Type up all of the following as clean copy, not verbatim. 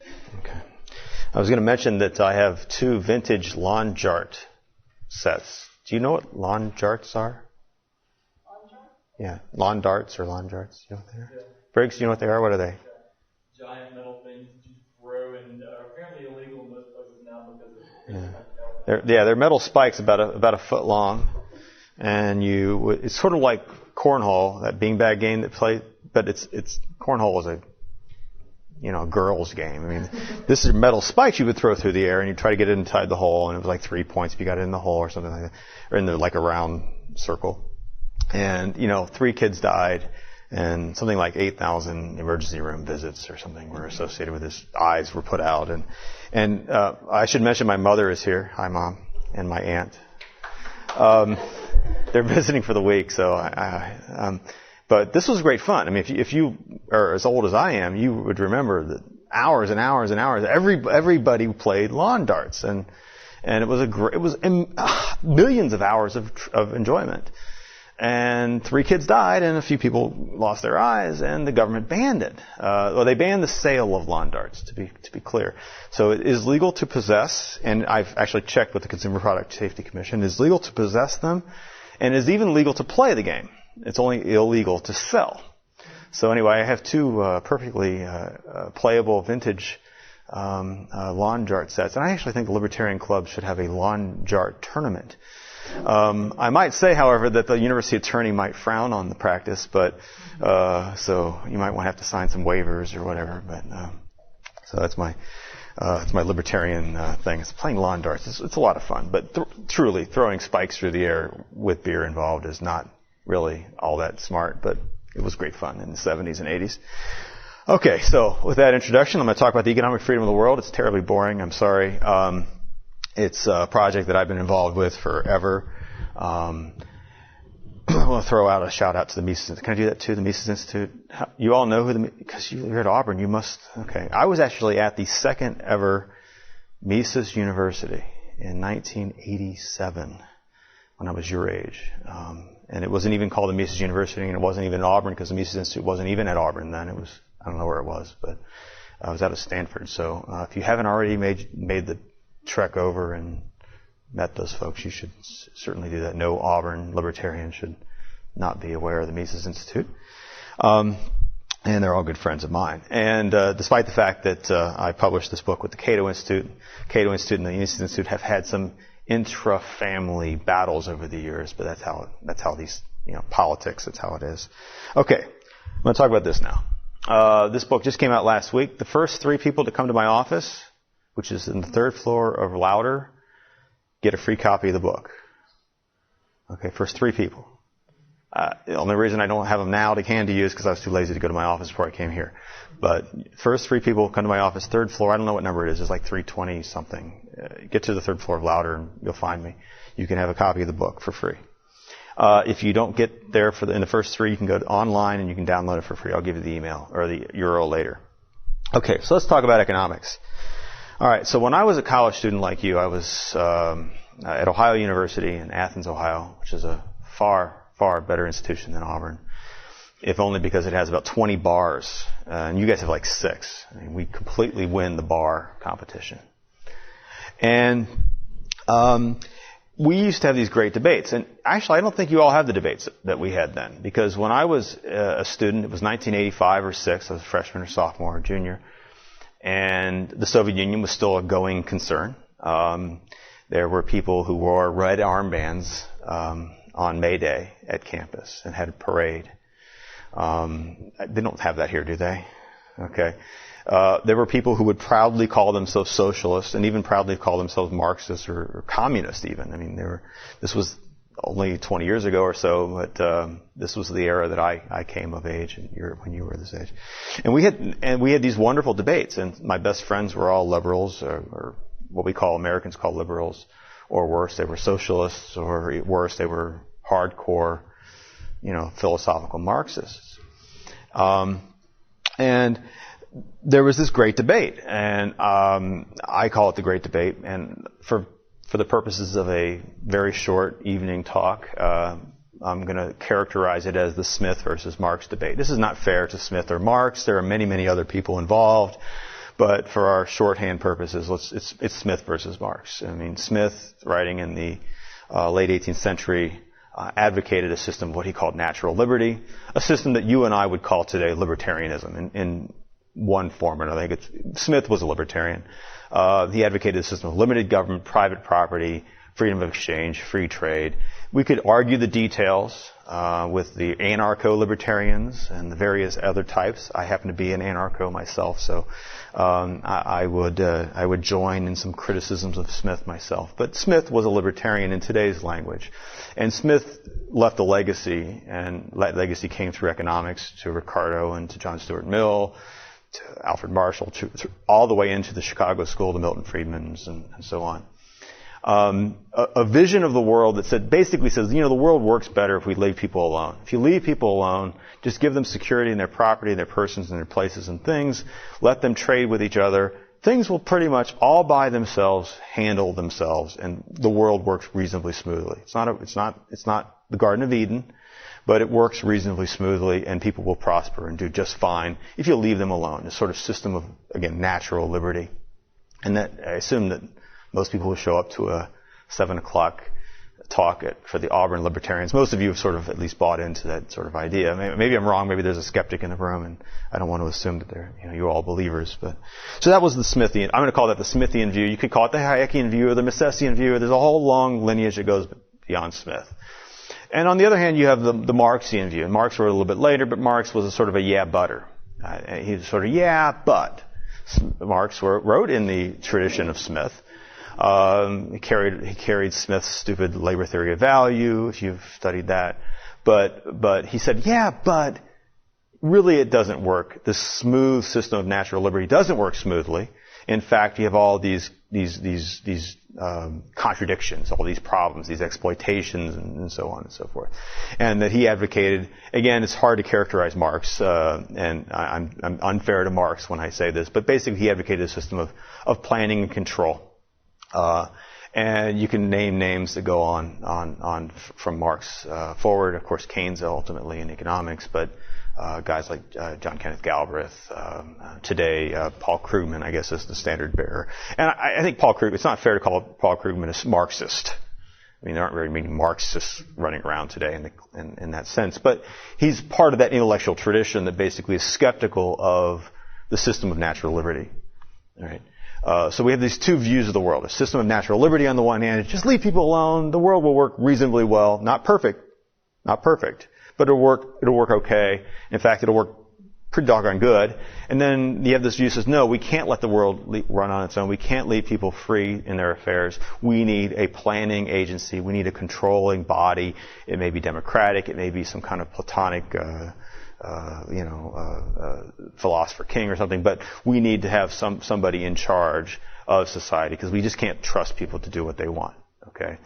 Okay. I was going to mention that I have 2 vintage lawn jart sets. Do you know what lawn jarts are? Lawn jart? Yeah, lawn darts or lawn jarts. You know what they are? Yeah. Briggs, do you know what they are? What are they? Giant metal things that you throw in, apparently illegal in most places now because of They're metal spikes about a foot long, and it's sort of like cornhole, that beanbag game that play, but it's cornhole is a girls' game. I mean, this is metal spikes you would throw through the air, and you try to get it inside the hole, and it was like 3 points if you got it in the hole or something like that, or in like a round circle. And 3 kids died, and something like 8,000 emergency room visits or something were associated with this. Eyes were put out, and I should mention my mother is here. Hi, Mom, and my aunt. They're visiting for the week, so but this was great fun. I mean, if you are as old as I am, you would remember that hours and hours and hours. Everybody played lawn darts, and it was millions of hours of enjoyment. And 3 kids died, and a few people lost their eyes, and the government banned it. They banned the sale of lawn darts, to be clear. So it is legal to possess, and I've actually checked with the Consumer Product Safety Commission. It is legal to possess them, and it is even legal to play the game. It's only illegal to sell. So anyway, I have 2 perfectly playable vintage lawn jart sets, and I actually think the Libertarian Club should have a lawn jart tournament. I might say, however, that the university attorney might frown on the practice, but so you might want to have to sign some waivers or whatever. But so that's my libertarian thing. It's playing lawn darts. It's a lot of fun, but truly throwing spikes through the air with beer involved is not really all that smart. But it was great fun in the 70s and 80s. Okay, so with that introduction, I'm going to talk about the economic freedom of the world. It's terribly boring. I'm sorry. It's a project that I've been involved with forever. I want to throw out a shout out to the Mises Institute. Can I do that too? The Mises Institute. You all know because you're at Auburn. You must. Okay. I was actually at the second ever Mises University in 1987 when I was your age. And it wasn't even called the Mises University, and it wasn't even in Auburn because the Mises Institute wasn't even at Auburn then. It was, I don't know where it was, but I was out of Stanford. So if you haven't already made the trek over and met those folks, you should certainly do that. No Auburn libertarian should not be aware of the Mises Institute. And they're all good friends of mine. And despite the fact that I published this book with the Cato Institute and the Mises Institute have had some intra-family battles over the years, but that's how these, politics, that's how it is. Okay, I'm going to talk about this now. This book just came out last week. The first 3 people to come to my office, which is in the 3rd floor of Louder, get a free copy of the book. Okay, first 3 people. The only reason I don't have them now to hand to you is because I was too lazy to go to my office before I came here. But first 3 people come to my office, 3rd floor. I don't know what number it is. It's like 320 something. Get to the 3rd floor of Louder and you'll find me. You can have a copy of the book for free. If you don't get there in the first 3, you can go online and you can download it for free. I'll give you the email or the URL later. Okay, so let's talk about economics. All right, so when I was a college student like you, I was at Ohio University in Athens, Ohio, which is a far, far better institution than Auburn, if only because it has about 20 bars, and you guys have like 6. I mean, we completely win the bar competition. And we used to have these great debates, and actually I don't think you all have the debates that we had then, because when I was a student, it was 1985 or 6, I was a freshman or sophomore or junior, and the Soviet Union was still a going concern. There were people who wore red armbands on May Day at campus and had a parade. They don't have that here, do they? Okay. There were people who would proudly call themselves socialists and even proudly call themselves Marxists or communists even. I mean, this was only 20 years ago or so, but this was the era that I came of age and when you were this age. And we had these wonderful debates, and my best friends were all liberals or what we call Americans call liberals, or worse, they were socialists, or worse, they were hardcore, philosophical Marxists. And there was this great debate, and I call it the Great Debate, and for the purposes of a very short evening talk, I'm going to characterize it as the Smith versus Marx debate. This is not fair to Smith or Marx. There are many, many other people involved, But for our shorthand purposes, it's Smith versus Marx. I mean, Smith, writing in the late 18th century, advocated a system of what he called natural liberty, a system that you and I would call today libertarianism in one form or another. Smith was a libertarian. He advocated a system of limited government, private property, freedom of exchange, free trade. We could argue the details with the anarcho-libertarians and the various other types. I happen to be an anarcho myself, so I would join in some criticisms of Smith myself. But Smith was a libertarian in today's language. And Smith left a legacy, and that legacy came through economics to Ricardo and to John Stuart Mill, to Alfred Marshall, all the way into the Chicago School, the Milton Friedmans, and so on. A vision of the world that basically says, the world works better if we leave people alone. If you leave people alone, just give them security in their property, their persons, and their places and things, let them trade with each other, things will pretty much all by themselves handle themselves, and the world works reasonably smoothly. It's not the Garden of Eden, but it works reasonably smoothly, and people will prosper and do just fine if you leave them alone. A sort of system of, again, natural liberty. And that, I assume that most people who show up to a 7 o'clock talk for the Auburn Libertarians, most of you have sort of at least bought into that sort of idea. Maybe I'm wrong. Maybe there's a skeptic in the room, and I don't want to assume that you're all believers. But so that was the Smithian. I'm going to call that the Smithian view. You could call it the Hayekian view or the Misesian view. There's a whole long lineage that goes beyond Smith. And on the other hand, you have the Marxian view. And Marx wrote a little bit later, but Marx was a sort of a yeah-butter. He was sort of, yeah, but. Marx wrote in the tradition of Smith. He carried Smith's stupid labor theory of value, if you've studied that. But he said, yeah, but really it doesn't work. This smooth system of natural liberty doesn't work smoothly. In fact, you have all these contradictions, all these problems, these exploitations, and so on and so forth. And that he advocated, again, it's hard to characterize Marx, and I'm unfair to Marx when I say this, but basically he advocated a system of planning and control. And you can name names that go on from Marx forward. Of course, Keynes ultimately in economics, but guys like John Kenneth Galbraith, today Paul Krugman, I guess, is the standard bearer. And I think Paul Krugman, it's not fair to call Paul Krugman a Marxist. I mean, there aren't very many Marxists running around today in that sense. But he's part of that intellectual tradition that basically is skeptical of the system of natural liberty. All right. So we have these two views of the world. A system of natural liberty on the one hand, just leave people alone, the world will work reasonably well. Not perfect, but it'll work okay. In fact, it'll work pretty doggone good. And then you have this view that says, no, we can't let the world run on its own. We can't leave people free in their affairs. We need a planning agency. We need a controlling body. It may be democratic. It may be some kind of Platonic philosopher king or something, but we need to have somebody in charge of society because we just can't trust people to do what they want. Okay,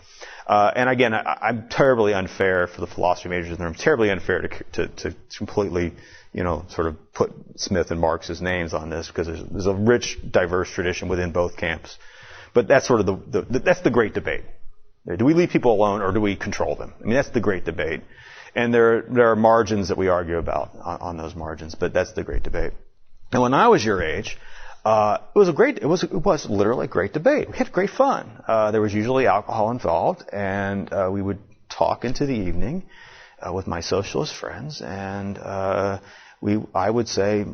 and again, I'm terribly unfair for the philosophy majors in the room. Terribly unfair to completely, sort of put Smith and Marx's names on this because there's a rich, diverse tradition within both camps. But that's sort of that's the great debate. Do we leave people alone or do we control them? I mean, that's the great debate. And there are margins that we argue about on those margins, but that's the great debate. And when I was your age, it was literally a great debate. We had great fun. There was usually alcohol involved, and we would talk into the evening with my socialist friends, and I would say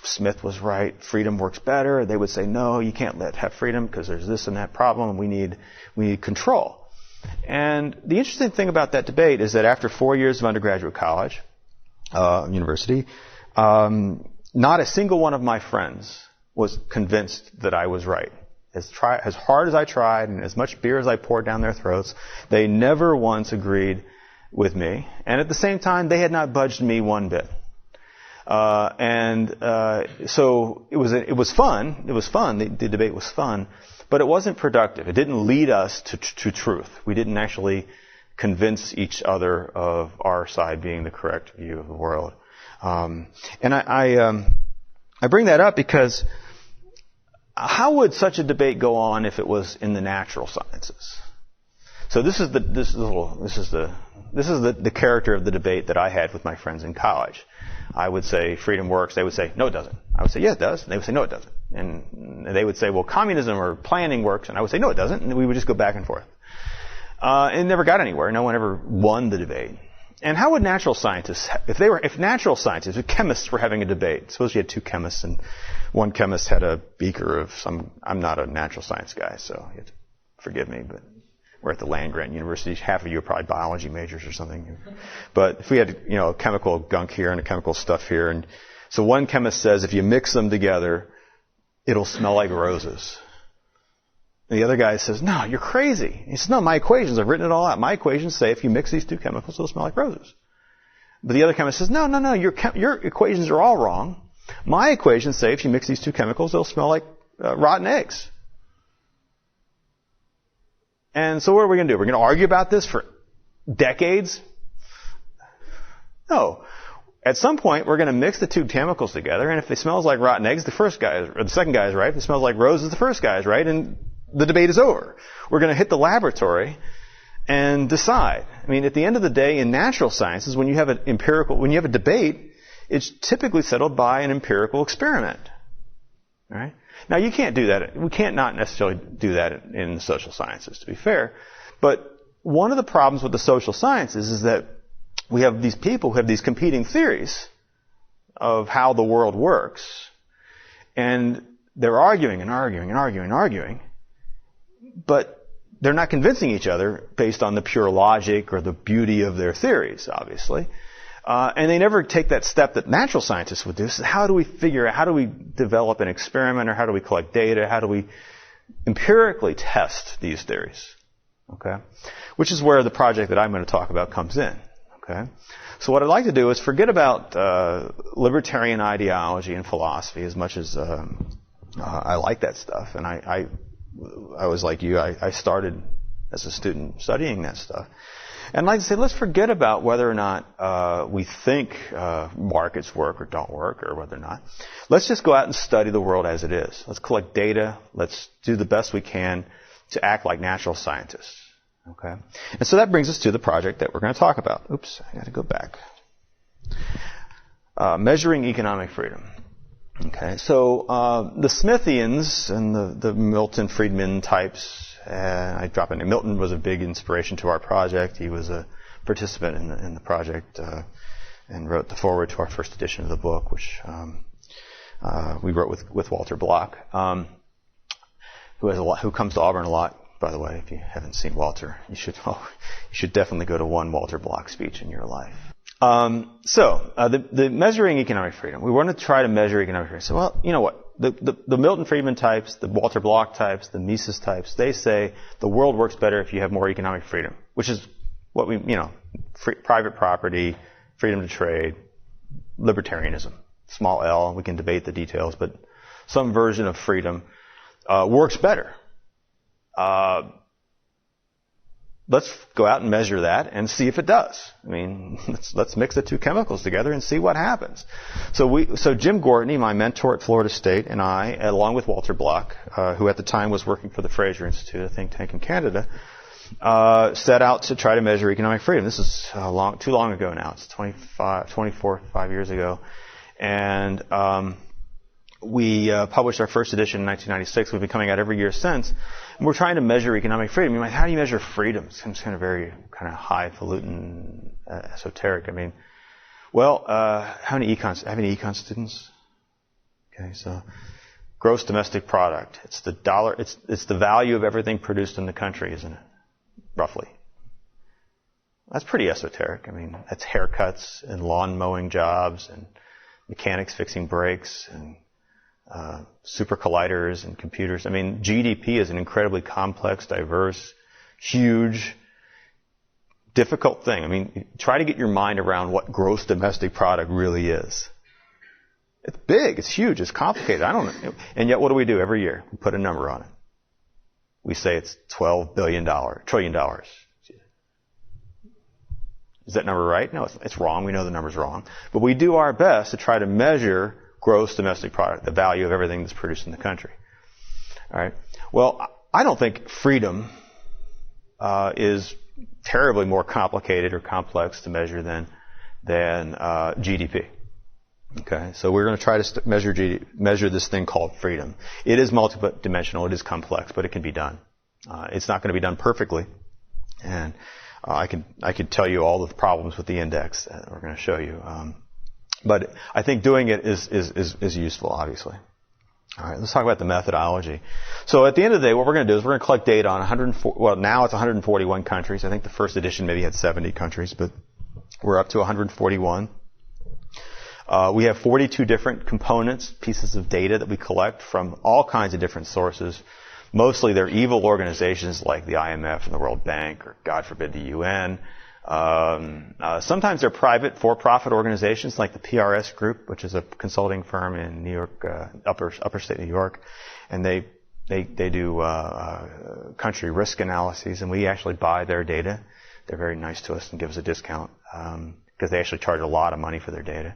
Smith was right. Freedom works better. They would say, no, you can't have freedom because there's this and that problem, and we need control. And the interesting thing about that debate is that after 4 years of undergraduate college, university, not a single one of my friends was convinced that I was right. As hard as I tried and as much beer as I poured down their throats, they never once agreed with me. And at the same time, they had not budged me one bit. So it was fun. It was fun. The debate was fun. But it wasn't productive. It didn't lead us to truth. We didn't actually convince each other of our side being the correct view of the world. And I bring that up because how would such a debate go on if it was in the natural sciences? So this is the character of the debate that I had with my friends in college. I would say freedom works. They would say, no, it doesn't. I would say, yeah, it does. And they would say, no, it doesn't. And they would say, well, communism or planning works. And I would say, no, it doesn't. And we would just go back and forth. It never got anywhere. No one ever won the debate. And how would natural scientists, if natural scientists, if chemists were having a debate, suppose you had two chemists and one chemist had a beaker of I'm not a natural science guy, so you have to forgive me, but we're at the land-grant university. Half of you are probably biology majors or something. But if we had, chemical gunk here and a chemical stuff here, and so one chemist says if you mix them together, it'll smell like roses. And the other guy says, no, you're crazy. He says, no, my equations, I've written it all out. My equations say if you mix these two chemicals, it'll smell like roses. But the other chemist says, no, your equations are all wrong. My equations say if you mix these two chemicals, it'll smell like rotten eggs. And so what are we going to do? We're going to argue about this for decades? No. At some point, we're going to mix the two chemicals together, and if it smells like rotten eggs, the second guy is right. If it smells like roses, the first guy is right, and the debate is over. We're going to hit the laboratory and decide. I mean, at the end of the day, in natural sciences, when you have a debate, it's typically settled by an empirical experiment. All right? Now, you can't do that. We can't not necessarily do that in the social sciences, to be fair. But one of the problems with the social sciences is that we have these people who have these competing theories of how the world works. And they're arguing and arguing and arguing and arguing. But they're not convincing each other based on the pure logic or the beauty of their theories, obviously. And they never take that step that natural scientists would do. So how do we develop an experiment, or how do we collect data? How do we empirically test these theories? Okay? Which is where the project that I'm going to talk about comes in. Okay? So what I'd like to do is forget about libertarian ideology and philosophy as much as I like that stuff. And I was like you. I started as a student studying that stuff. And I'd like to say, let's forget about whether or not we think markets work or don't work, or whether or not. Let's just go out and study the world as it is. Let's collect data. Let's do the best we can to act like natural scientists. Okay? And so that brings us to the project that we're going to talk about. Oops, I got to go back. Measuring economic freedom. Okay, so the Smithians and the Milton Friedman types, I drop in. Milton was a big inspiration to our project. He was a participant in the project and wrote the foreword to our first edition of the book, which we wrote with Walter Block, who comes to Auburn a lot. By the way, if you haven't seen Walter, you should definitely go to one Walter Block speech in your life. So the measuring economic freedom. We want to try to measure economic freedom. So, well, you know what? The Milton Friedman types, the Walter Block types, the Mises types, they say the world works better if you have more economic freedom, which is what private property, freedom to trade, libertarianism, small L. We can debate the details, but some version of freedom works better. Let's go out and measure that and see if it does. I mean, let's mix the two chemicals together and see what happens. So Jim Gortney, my mentor at Florida State, and I, along with Walter Block, who at the time was working for the Fraser Institute, a think tank in Canada, set out to try to measure economic freedom. This is too long ago now. It's 5 years ago. And we published our first edition in 1996. We've been coming out every year since. And we're trying to measure economic freedom. How do you measure freedom? It seems kind of highfalutin, esoteric. I mean, well, how many econ students? Okay, so gross domestic product. It's the dollar. It's the value of everything produced in the country, isn't it? Roughly. That's pretty esoteric. I mean, that's haircuts and lawn mowing jobs and mechanics fixing brakes and super colliders and computers. I mean, GDP is an incredibly complex, diverse, huge, difficult thing. I mean, try to get your mind around what gross domestic product really is. It's big, it's huge, it's complicated. I don't know. And yet what do we do every year? We put a number on it. We say it's $12 trillion. Is that number right? No, it's wrong. We know the number's wrong. But we do our best to try to measure gross domestic product, the value of everything that's produced in the country. All right. Well, I don't think freedom is terribly more complicated or complex to measure than GDP. Okay, so we're going to try to measure this thing called freedom. It is multidimensional, it is complex, but it can be done. It's not going to be done perfectly, and I could tell you all the problems with the index that we're going to show you. But I think doing it is useful, obviously. All right, let's talk about the methodology. So at the end of the day, what we're going to do is we're going to collect data on now it's 141 countries. I think the first edition maybe had 70 countries, but we're up to 141. We have 42 different components, pieces of data that we collect from all kinds of different sources. Mostly they're evil organizations like the IMF and the World Bank, or God forbid the UN. Sometimes they're private for-profit organizations like the PRS Group, which is a consulting firm in New York, upper state New York, and they do country risk analyses, and we actually buy their data. They're very nice to us and give us a discount because they actually charge a lot of money for their data.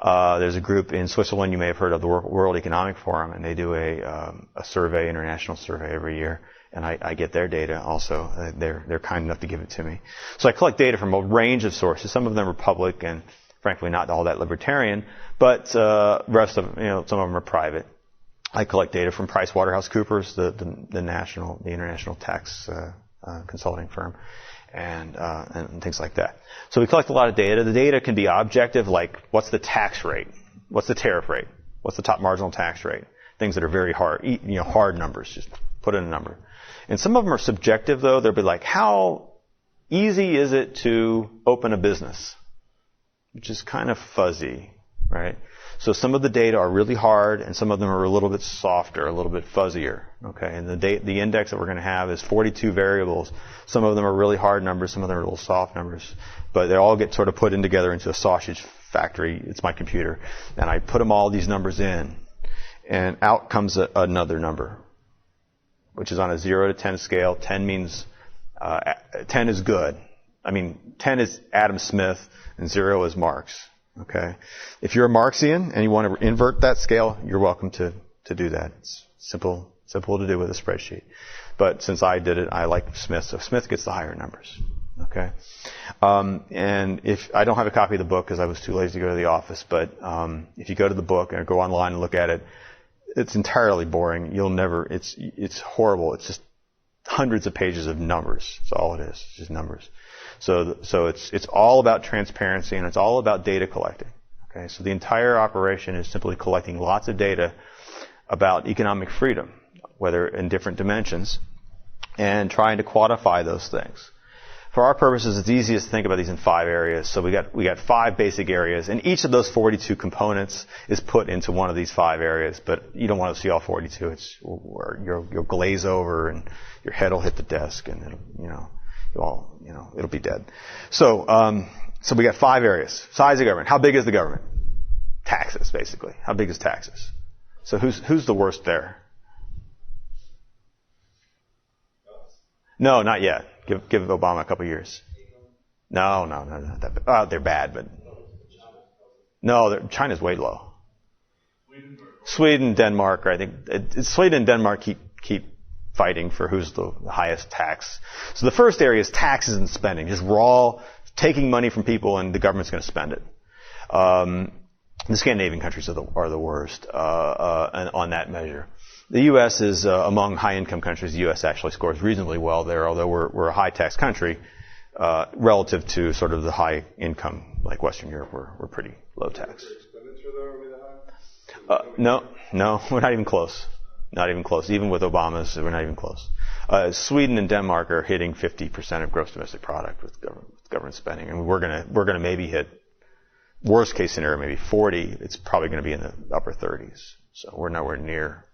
There's a group in Switzerland you may have heard of, the World Economic Forum, and they do a survey, international survey every year. And I get their data also. They're kind enough to give it to me. So I collect data from a range of sources. Some of them are public and frankly not all that libertarian, but rest of some of them are private. I collect data from PricewaterhouseCoopers, the international tax consulting firm, and things like that. So we collect a lot of data. The data can be objective, like what's the tax rate, what's the tariff rate, what's the top marginal tax rate. Things that are very hard, hard numbers. Just put in a number. And some of them are subjective, though. They'll be like, how easy is it to open a business? Which is kind of fuzzy, right? So some of the data are really hard, and some of them are a little bit softer, a little bit fuzzier. Okay, and the index that we're going to have is 42 variables. Some of them are really hard numbers, some of them are little soft numbers, but they all get sort of put in together into a sausage factory. It's my computer, and I put all these numbers in, and out comes another number, which is on a 0 to 10 scale. 10 means 10 is good. 10 is Adam Smith, and 0 is Marx. Okay, if you're a Marxian and you want to invert that scale, you're welcome to do that. It's simple to do with a spreadsheet. But since I did it, I like Smith, so Smith gets the higher numbers. Okay, and if I don't have a copy of the book because I was too lazy to go to the office, but if you go to the book and go online and look at it, it's entirely boring. It's horrible. It's just hundreds of pages of numbers. That's all it is. It's just numbers. So it's all about transparency, and it's all about data collecting. Okay, so the entire operation is simply collecting lots of data about economic freedom, whether in different dimensions, and trying to quantify those things. For our purposes, it's easiest to think about these in 5 areas. So we got 5 basic areas, and each of those 42 components is put into one of these 5 areas. But you don't want to see all 42. You'll glaze over, and your head will hit the desk, and it'll be dead. So we got 5 areas. Size of government. How big is the government? Taxes, basically. How big is taxes? So who's the worst there? No, not yet. Give Obama a couple years. No, not that bad. They're bad, but no, China's way low. Sweden, Denmark. I think Sweden and Denmark keep fighting for who's the highest tax. So the first area is taxes and spending, just raw taking money from people, and the government's going to spend it. The Scandinavian countries are the worst on that measure. The U.S. is among high-income countries. The U.S. actually scores reasonably well there, although we're a high-tax country relative to sort of the high-income, like Western Europe. We're pretty low tax. No, we're not even close. Not even close. Even with Obama's, we're not even close. Sweden and Denmark are hitting 50% of gross domestic product with government spending, and we're gonna maybe hit, worst case scenario, maybe 40. It's probably going to be in the upper 30s. So we're nowhere near.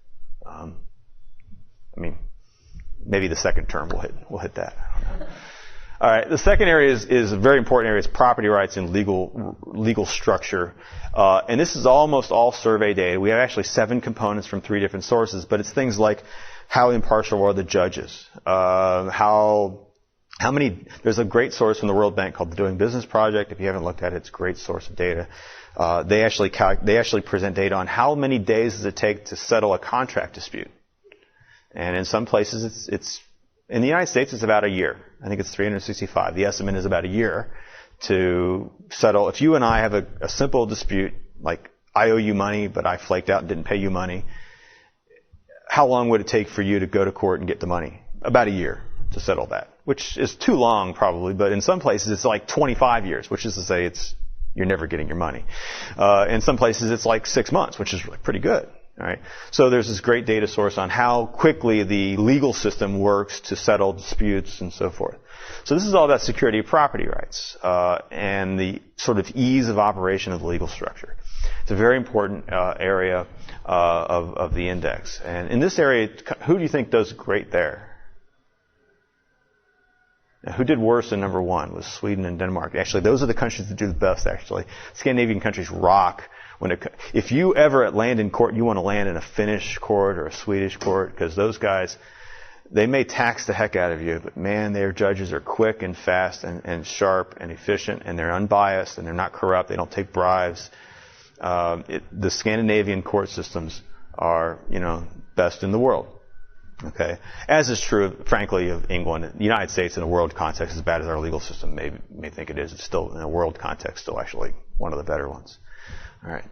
Maybe the second term will hit that. I don't know. All right. The second area is a very important area. It's property rights and legal structure. And this is almost all survey data. We have actually 7 components from 3 different sources, but it's things like how impartial are the judges? How many? There's a great source from the World Bank called the Doing Business Project. If you haven't looked at it, it's a great source of data. They actually present data on how many days does it take to settle a contract dispute. And in some places, it's In the United States, it's about a year. I think it's 365. The estimate is about a year to settle. If you and I have a simple dispute, like I owe you money, but I flaked out and didn't pay you money, how long would it take for you to go to court and get the money? About a year to settle that, which is too long probably, but in some places it's like 25 years, which is to say you're never getting your money. In some places it's like 6 months, which is really pretty good. All right. So there's this great data source on how quickly the legal system works to settle disputes and so forth. So this is all about security of property rights and the sort of ease of operation of the legal structure. It's a very important area of the index. And in this area, who do you think does great there? Now, who did worse in number one? Was Sweden and Denmark. Actually, those are the countries that do the best, actually. Scandinavian countries rock. If you ever land in court, you want to land in a Finnish court or a Swedish court, because those guys, they may tax the heck out of you, but man, their judges are quick and fast and sharp and efficient, and they're unbiased and they're not corrupt. They don't take bribes. The Scandinavian court systems are, best in the world. Okay, as is true, frankly, of England. The United States in a world context, as bad as our legal system may think it is, it's still in a world context, still actually one of the better ones. All right.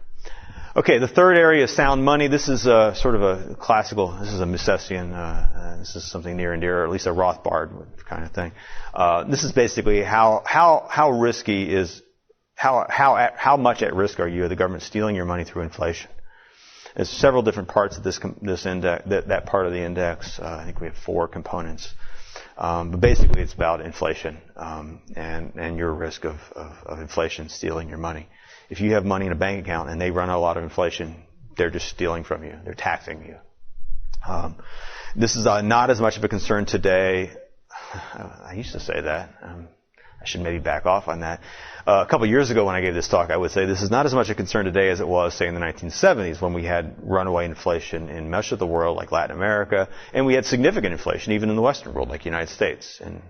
Okay, the third area is sound money. This is sort of a classical. This is a Misesian. This is something near and dear, or at least a Rothbard kind of thing. This is basically how risky is how much at risk are you of the government stealing your money through inflation? There's several different parts of this index. That part of the index. I think we have 4 components. But basically, it's about inflation and your risk of inflation stealing your money. If you have money in a bank account and they run a lot of inflation, they're just stealing from you. They're taxing you. This is not as much of a concern today. I used to say that. I should maybe back off on that. A couple of years ago when I gave this talk, I would say this is not as much a concern today as it was, say, in the 1970s when we had runaway inflation in much of the world, like Latin America, and we had significant inflation even in the Western world, like the United States. And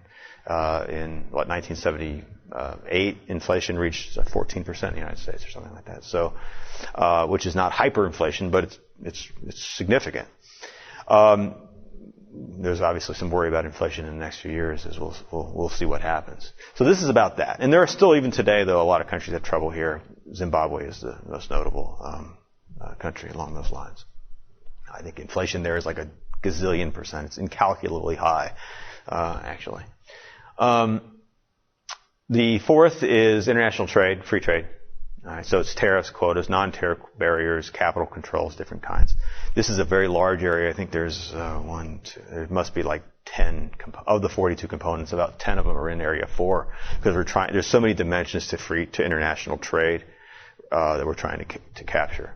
in 1978, inflation reached 14% in the United States or something like that. So, which is not hyperinflation, but it's significant. There's obviously some worry about inflation in the next few years, as we'll see what happens. So this is about that. And there are still, even today, though, a lot of countries that have trouble here. Zimbabwe is the most notable country along those lines. I think inflation there is like a gazillion percent. It's incalculably high, actually. The fourth is international trade, free trade. All right, so it's tariffs, quotas, non-tariff barriers, capital controls, different kinds. This is a very large area. I think there's there must be like 10 of the 42 components. About 10 of them are in Area 4 because there's so many dimensions to international trade that we're trying to capture.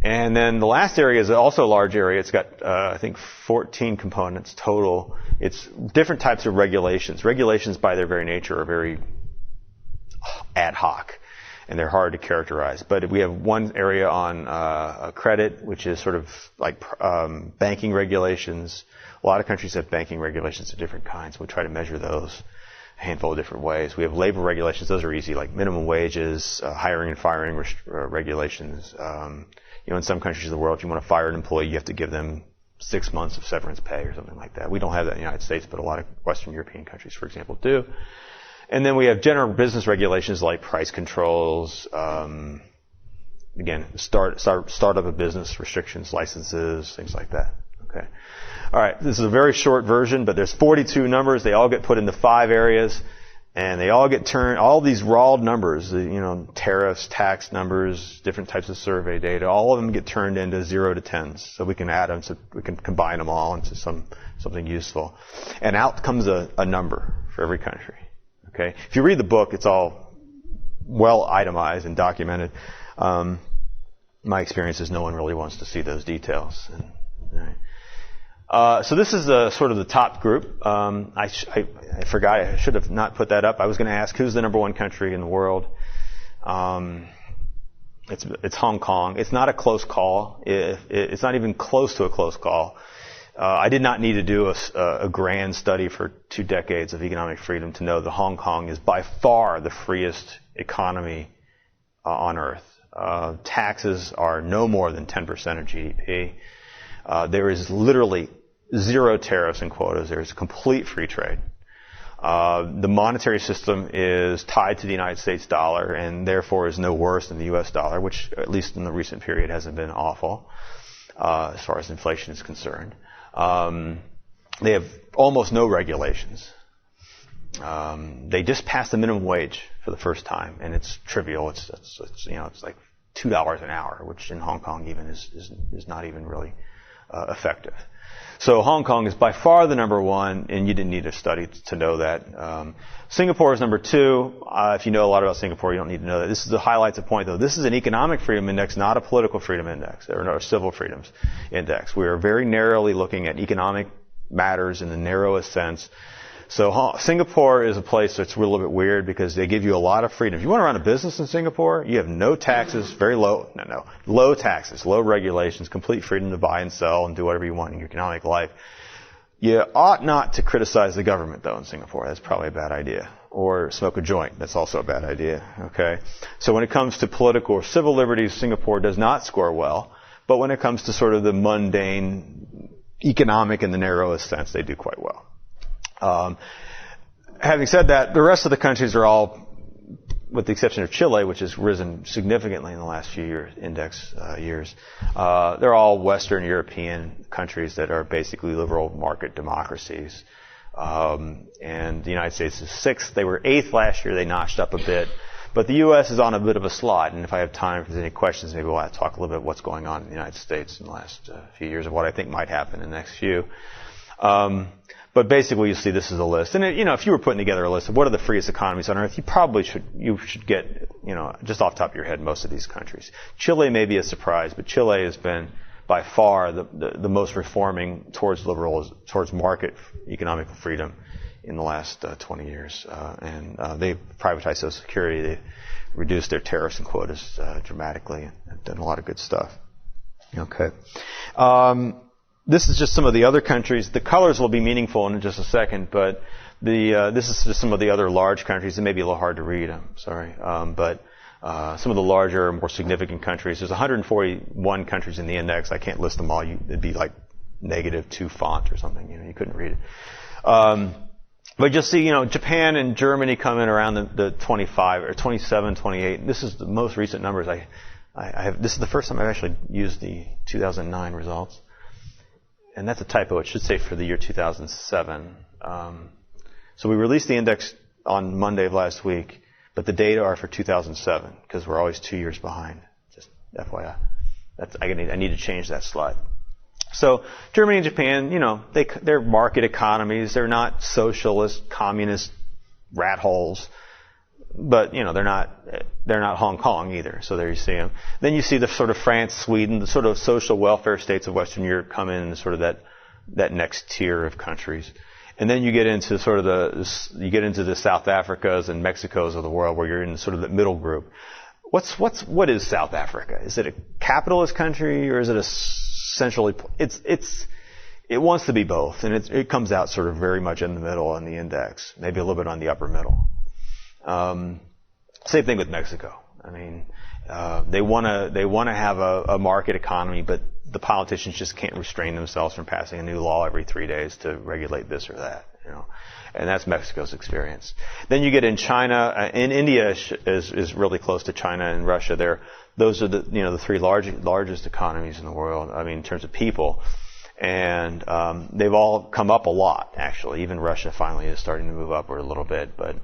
And then the last area is also a large area. It's got, I think, 14 components total. It's different types of regulations. Regulations, by their very nature, are very ad hoc, and they're hard to characterize. But we have one area on credit, which is sort of like banking regulations. A lot of countries have banking regulations of different kinds. We try to measure those a handful of different ways. We have labor regulations. Those are easy, like minimum wages, hiring and firing regulations. In some countries of the world, if you want to fire an employee, you have to give them 6 months of severance pay or something like that. We don't have that in the United States, but a lot of Western European countries, for example, do. And then we have general business regulations like price controls, again, start of a business, restrictions, licenses, things like that. Okay. All right. This is a very short version, but there's 42 numbers. They all get put into 5 areas. And they all get turned, all these raw numbers, tariffs, tax numbers, different types of survey data, all of them get turned into 0 to 10s. So we can add them, so we can combine them all into something useful. And out comes a number for every country. Okay? If you read the book, it's all well itemized and documented. My experience is no one really wants to see those details. So this is sort of the top group. I forgot. I should have not put that up. I was going to ask who's the number 1 country in the world. It's Hong Kong. It's not a close call. It's not even close to a close call. I did not need to do a grand study for 2 decades of economic freedom to know that Hong Kong is by far the freest economy on earth. Taxes are no more than 10% of GDP. There is literally zero tariffs and quotas. There's complete free trade. The monetary system is tied to the United States dollar and therefore is no worse than the U.S. dollar, which at least in the recent period hasn't been awful as far as inflation is concerned. They have almost no regulations. They just passed the minimum wage for the first time, and it's trivial. It's like $2 an hour, which in Hong Kong even is not even really effective. So Hong Kong is by far the number one, and you didn't need a study to know that. Singapore is number two. If you know a lot about Singapore, you don't need to know that. This is the highlights a point, though. This is an economic freedom index, not a political freedom index, or no, civil freedoms index. We are very narrowly looking at economic matters in the narrowest sense. So Singapore is a place that's a little bit weird because they give you a lot of freedom. If you want to run a business in Singapore, you have no taxes, low taxes, low regulations, complete freedom to buy and sell and do whatever you want in your economic life. You ought not to criticize the government, though, in Singapore. That's probably a bad idea. Or smoke a joint. That's also a bad idea. Okay? So when it comes to political or civil liberties, Singapore does not score well. But when it comes to sort of the mundane economic in the narrowest sense, they do quite well. Having said that, the rest of the countries are all, with the exception of Chile, which has risen significantly in the last few years, they're all Western European countries that are basically liberal market democracies. And the United States is sixth. They were eighth last year. They notched up a bit. But the U.S. is on a bit of a slide. And if I have time, if there's any questions, maybe we'll talk a little bit about what's going on in the United States in the last few years and what I think might happen in the next few. But basically, you see this is a list. And, if you were putting together a list of what are the freest economies on earth, you should get, just off the top of your head, most of these countries. Chile may be a surprise, but Chile has been by far the most reforming towards market economic freedom in the last 20 years. And they've privatized Social Security. They've reduced their tariffs and quotas dramatically and done a lot of good stuff. Okay. This is just some of the other countries. The colors will be meaningful in just a second, but this is just some of the other large countries. It may be a little hard to read, I'm sorry. But some of the larger, more significant countries. There's 141 countries in the index. I can't list them all. It'd be like -2 font or something. You couldn't read it. But you'll see, Japan and Germany come in around the 25 or 27, 28. This is the most recent numbers I have. This is the first time I've actually used the 2009 results. And that's a typo. It should say for the year 2007. So we released the index on Monday of last week, but the data are for 2007 because we're always 2 years behind. Just FYI. I need to change that slide. So Germany and Japan, they're market economies. They're not socialist, communist rat holes. But, they're not Hong Kong either. So there you see them. Then you see the sort of France, Sweden, the sort of social welfare states of Western Europe come in sort of that next tier of countries. And then you get into sort of the South Africas and Mexicos of the world where you're in sort of the middle group. What is South Africa? Is it a capitalist country or is it essentially, it wants to be both. And it comes out sort of very much in the middle on the index, maybe a little bit on the upper middle. Same thing with Mexico. I mean, they want to have a market economy, but the politicians just can't restrain themselves from passing a new law every 3 days to regulate this or that. And that's Mexico's experience. Then you get in China, and India is really close to China and Russia. Those are the three largest economies in the world. I mean, in terms of people. And they've all come up a lot, actually. Even Russia finally is starting to move upward a little bit, but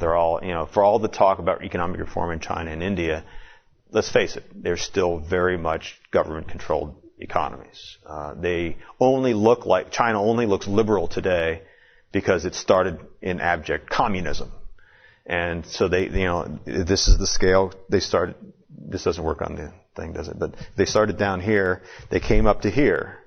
they're all, for all the talk about economic reform in China and India, let's face it, they're still very much government-controlled economies. China only looks liberal today because it started in abject communism. And so this is the scale they started. This doesn't work on the thing, does it? But they started down here. They came up to here.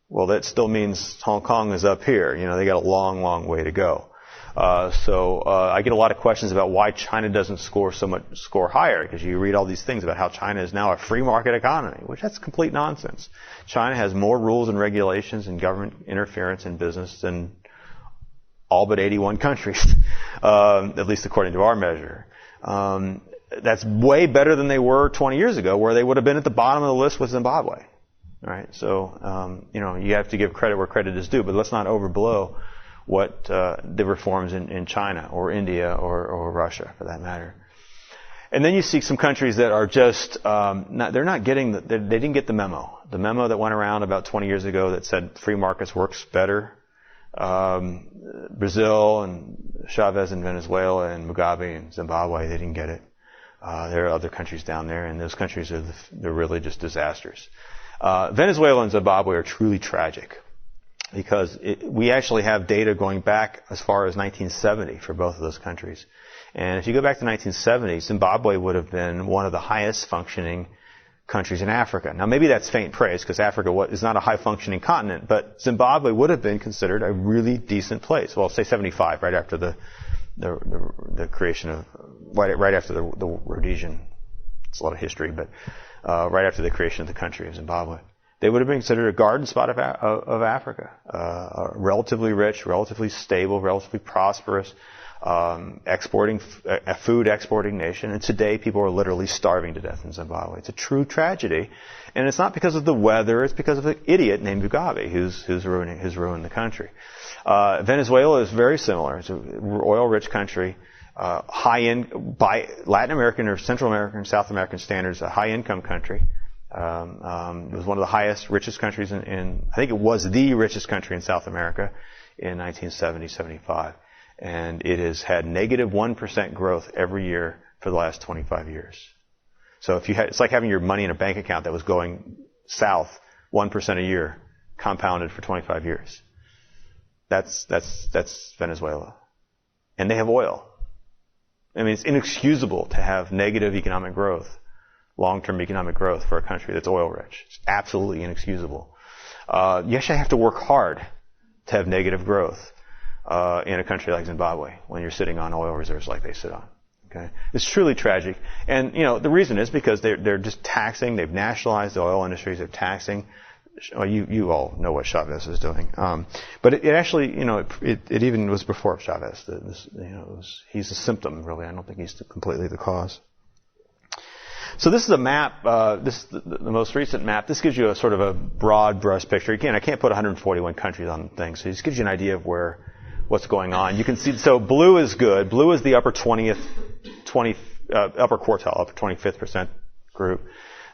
Well, that still means Hong Kong is up here. They got a long, long way to go. So I get a lot of questions about why China doesn't score higher, because you read all these things about how China is now a free market economy, which that's complete nonsense. China has more rules and regulations and government interference in business than all but 81 countries, at least according to our measure. That's way better than they were 20 years ago, where they would have been at the bottom of the list with Zimbabwe. right? So, you have to give credit where credit is due, but let's not overblow what the reforms in China or India or Russia, for that matter. And then you see some countries that are just they're not getting they didn't get the memo. The memo that went around about 20 years ago that said free markets works better. Brazil and Chavez in Venezuela and Mugabe in Zimbabwe, they didn't get it. There are other countries down there, and those countries they're really just disasters. Venezuela and Zimbabwe are truly tragic because we actually have data going back as far as 1970 for both of those countries. And if you go back to 1970, Zimbabwe would have been one of the highest functioning countries in Africa. Now, maybe that's faint praise because Africa is not a high-functioning continent, but Zimbabwe would have been considered a really decent place. Well, say 75, right after the creation of, right after the Rhodesian. It's a lot of history, but right after the creation of the country of Zimbabwe, they would have been considered a garden spot of Africa, relatively rich, relatively stable, relatively prosperous. A food exporting nation, and today people are literally starving to death in Zimbabwe. It's a true tragedy, and it's not because of the weather, it's because of an idiot named Mugabe who's ruined the country. Venezuela is very similar. It's an oil-rich country, high-end, by Latin American or Central American, South American standards, a high-income country. It was one of the highest, richest countries in I think it was the richest country in South America in 1970-75. And it has had negative 1% growth every year for the last 25 years. So it's like having your money in a bank account that was going south 1% a year, compounded for 25 years. That's Venezuela. And they have oil. I mean, it's inexcusable to have negative economic growth, long-term economic growth for a country that's oil rich. It's absolutely inexcusable. You actually have to work hard to have negative growth. In a country like Zimbabwe, when you're sitting on oil reserves like they sit on. Okay? It's truly tragic. And, the reason is because they're just taxing, they've nationalized the oil industries, they're taxing. Well, you all know what Chavez is doing. But it actually, it even was before Chavez. He's a symptom, really. I don't think he's completely the cause. So this is a map, the most recent map. This gives you a sort of a broad brush picture. Again, I can't put 141 countries on things, so this gives you an idea of what's going on. You can see, so blue is good. Blue is the upper 20th, upper quartile, upper 25th percent group.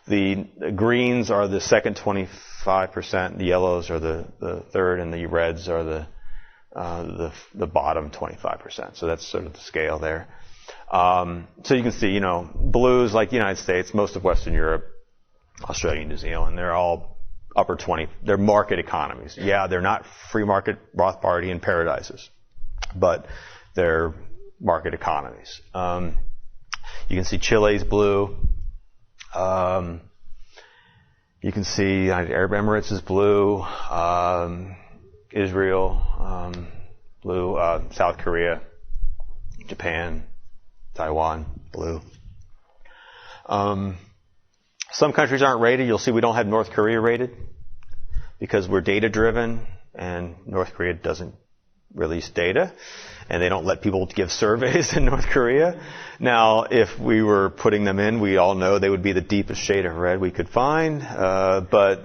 The greens are the second 25%. The yellows are the third, and the reds are the bottom 25%. So that's sort of the scale there. So you can see, blues like the United States, most of Western Europe, Australia, New Zealand, they're all upper 20, they're market economies. Yeah, they're not free market Rothbardian paradises, but they're market economies. You can see Chile's blue. You can see Arab Emirates is blue. Israel, blue. South Korea, Japan, Taiwan, blue. Some countries aren't rated. You'll see we don't have North Korea rated because we're data driven, and North Korea doesn't release data, and they don't let people give surveys in North Korea. Now, if we were putting them in, we all know they would be the deepest shade of red we could find, but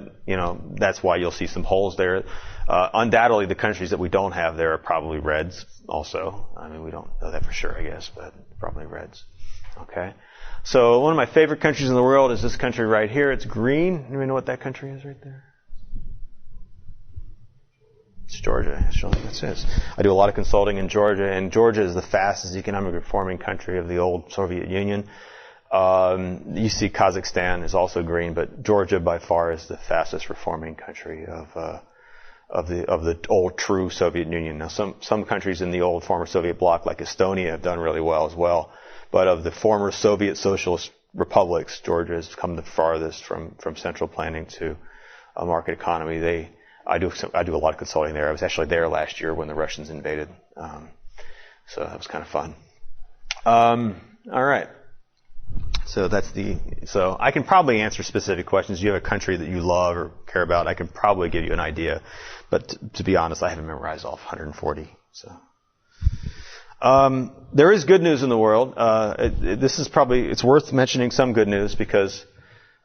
that's why you'll see some holes there. Undoubtedly, the countries that we don't have there are probably reds also. I mean, we don't know that for sure, I guess, but probably reds. Okay. So one of my favorite countries in the world is this country right here. It's green. Anybody know what that country is right there? It's Georgia. That's it. I do a lot of consulting in Georgia, and Georgia is the fastest economic reforming country of the old Soviet Union. You see Kazakhstan is also green, but Georgia by far is the fastest reforming country of the old true Soviet Union. Now some countries in the old former Soviet bloc like Estonia have done really well as well. But of the former Soviet socialist republics, Georgia has come the farthest from central planning to a market economy. I do a lot of consulting there. I was actually there last year when the Russians invaded, so that was kind of fun. All right. So so I can probably answer specific questions. You have a country that you love or care about, I can probably give you an idea. But to be honest, I haven't memorized all 140. So. There is good news in the world. It's worth mentioning some good news because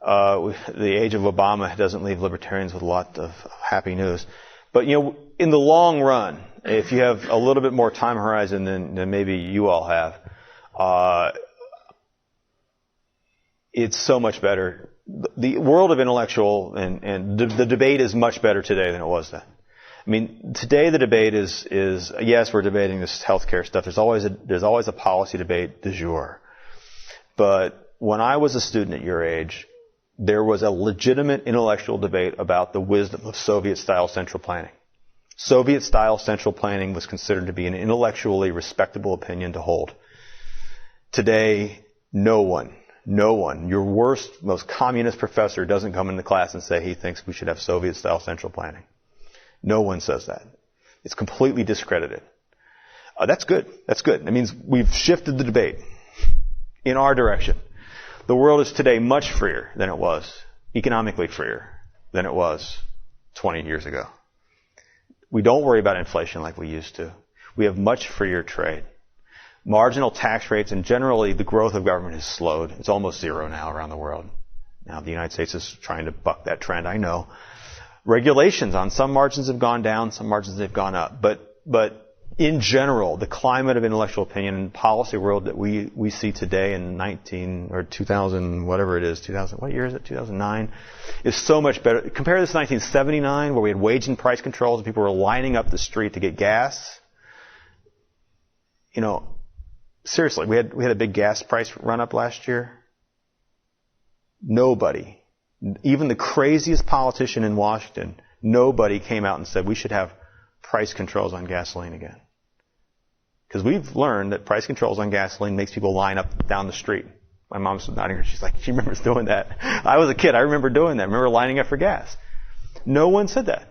The age of Obama doesn't leave libertarians with a lot of happy news. But, in the long run, if you have a little bit more time horizon than maybe you all have, it's so much better. The world of intellectual and the debate is much better today than it was then. I mean, today the debate is yes, we're debating this healthcare stuff. There's always a policy debate du jour. But when I was a student at your age, there was a legitimate intellectual debate about the wisdom of Soviet-style central planning. Soviet-style central planning was considered to be an intellectually respectable opinion to hold. Today, no one, your worst, most communist professor doesn't come into class and say he thinks we should have Soviet-style central planning. No one says that. It's completely discredited. That's good. That's good. It means we've shifted the debate in our direction. The world is today much freer than it was, economically freer than it was 20 years ago. We don't worry about inflation like we used to. We have much freer trade. Marginal tax rates and generally the growth of government has slowed. It's almost zero now around the world. Now the United States is trying to buck that trend, I know. Regulations on some margins have gone down, some margins have gone up. But in general, the climate of intellectual opinion and policy world that we see today in 2000, whatever it is, 2000, what year is it? 2009, is so much better. Compare this to 1979, where we had wage and price controls and people were lining up the street to get gas. Seriously, we had a big gas price run up last year. Nobody, even the craziest politician in Washington, nobody came out and said we should have price controls on gasoline again. Because we've learned that price controls on gasoline makes people line up down the street. My mom's nodding her. She's like, she remembers doing that. I was a kid. I remember doing that. I remember lining up for gas. No one said that.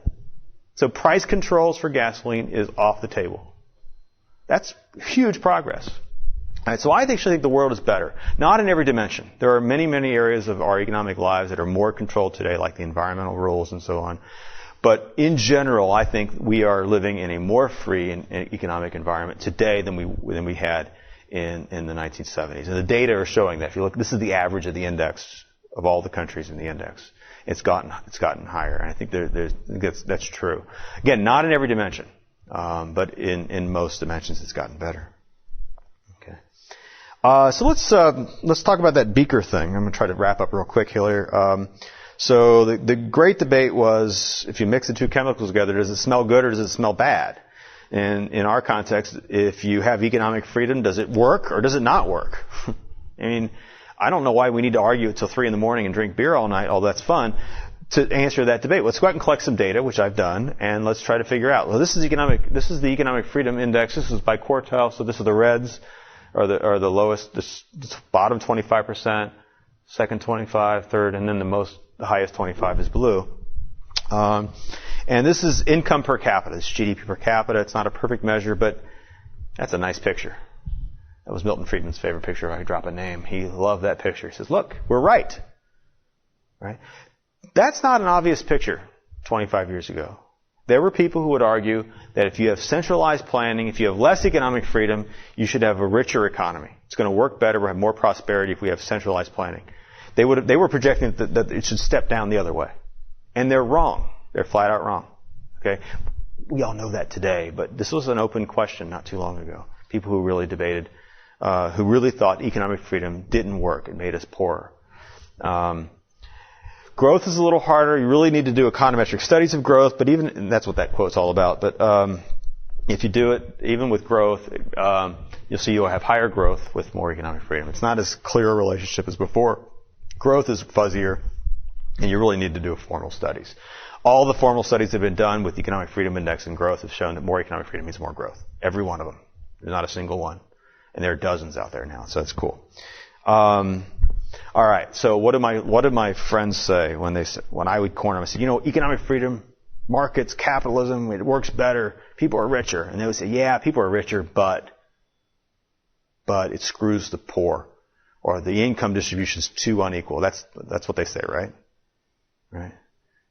So price controls for gasoline is off the table. That's huge progress. All right, so I actually think the world is better. Not in every dimension. There are many, many areas of our economic lives that are more controlled today, like the environmental rules and so on. But in general, I think we are living in a more free and economic environment today than we had in the 1970s. And the data are showing that. If you look, this is the average of the index of all the countries in the index. It's gotten higher, and I think that's true. Again, not in every dimension, but in most dimensions, it's gotten better. Okay. So let's talk about that beaker thing. I'm going to try to wrap up real quick here. So the great debate was, if you mix the two chemicals together, does it smell good or does it smell bad? And in our context, if you have economic freedom, does it work or does it not work? I mean, I don't know why we need to argue until 3 a.m. and drink beer all night, although that's fun, to answer that debate. Let's go out and collect some data, which I've done, and let's try to figure out. Well, this is the economic freedom index. This is by quartile, so this is the reds, or the lowest, this bottom 25%, second 25, third, and then the highest 25 is blue. And this is income per capita. It's GDP per capita. It's not a perfect measure, but that's a nice picture. That was Milton Friedman's favorite picture. I drop a name. He loved that picture. He says, look, we're right. Right? That's not an obvious picture 25 years ago. There were people who would argue that if you have centralized planning, if you have less economic freedom, you should have a richer economy. It's going to work better. We'll have more prosperity if we have centralized planning. They were projecting that it should step down the other way. And they're wrong. They're flat out wrong. Okay? We all know that today, but this was an open question not too long ago. People who really debated, who really thought economic freedom didn't work. It made us poorer. Growth is a little harder. You really need to do econometric studies of growth, but and that's what that quote's all about. But if you do it, even with growth, you'll see you'll have higher growth with more economic freedom. It's not as clear a relationship as before. Growth is fuzzier, and you really need to do formal studies. All the formal studies that have been done with economic freedom index and growth have shown that more economic freedom means more growth. Every one of them. There's not a single one. And there are dozens out there now, so that's cool. All right, so what did my friends say when I would corner them? I said, economic freedom, markets, capitalism, it works better. People are richer. And they would say, yeah, people are richer, but it screws the poor. Or the income distribution is too unequal. That's what they say, right? Right?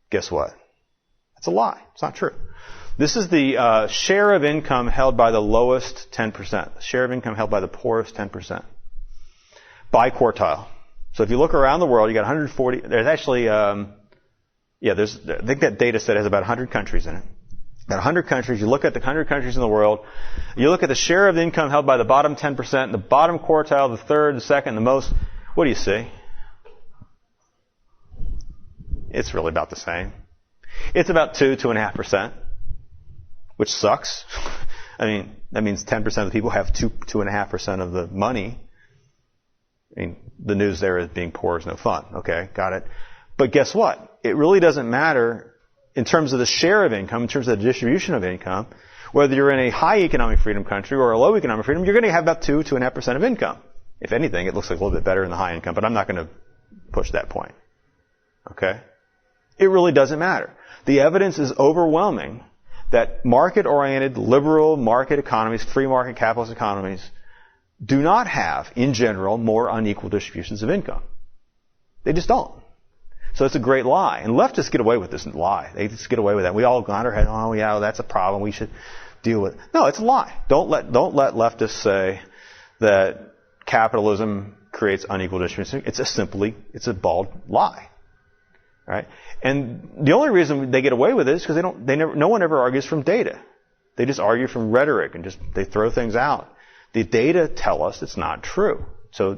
Guess what? That's a lie. It's not true. This is the share of income held by the lowest 10%. The share of income held by the poorest 10%. By quartile. So if you look around the world, you got 140. There's actually, I think that data set has about 100 countries in it. About 100 countries. You look at the 100 countries in the world. You look at the share of the income held by the bottom 10%, the bottom quartile, the third, the second, the most. What do you see? It's really about the same. It's about 2.5%, which sucks. I mean, that means 10% of the people have 2.5% of the money. I mean, the news there is being poor is no fun. Okay, got it. But guess what? It really doesn't matter in terms of the share of income, in terms of the distribution of income, whether you're in a high economic freedom country or a low economic freedom, you're going to have about 2.5% of income. If anything, it looks like a little bit better in the high income, but I'm not going to push that point. Okay? It really doesn't matter. The evidence is overwhelming that market-oriented, liberal market economies, free market capitalist economies, do not have, in general, more unequal distributions of income. They just don't. So it's a great lie. And leftists get away with this lie. They just get away with that. We all nod our head, oh yeah, that's a problem. We should deal with it. No, it's a lie. Don't let leftists say that capitalism creates unequal distribution. It's a bald lie. Right? And the only reason they get away with it is because no one ever argues from data. They just argue from rhetoric and they throw things out. The data tell us it's not true. So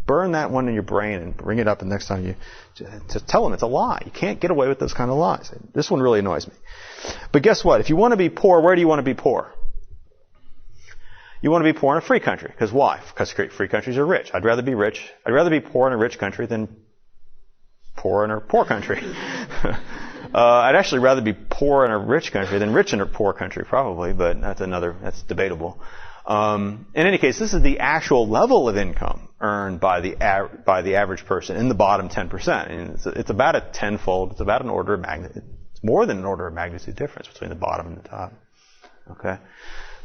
burn that one in your brain and bring it up the next time to tell them it's a lie. You can't get away with those kind of lies. This one really annoys me. But guess what? If you want to be poor, where do you want to be poor? You want to be poor in a free country. Because why? Because free countries are rich. I'd rather be rich. I'd rather be poor in a rich country than poor in a poor country. I'd actually rather be poor in a rich country than rich in a poor country, probably, but that's debatable. In any case, this is the actual level of income earned by the average person in the bottom 10%. And it's about a tenfold. It's about an order of magnitude. It's more than an order of magnitude difference between the bottom and the top. Okay.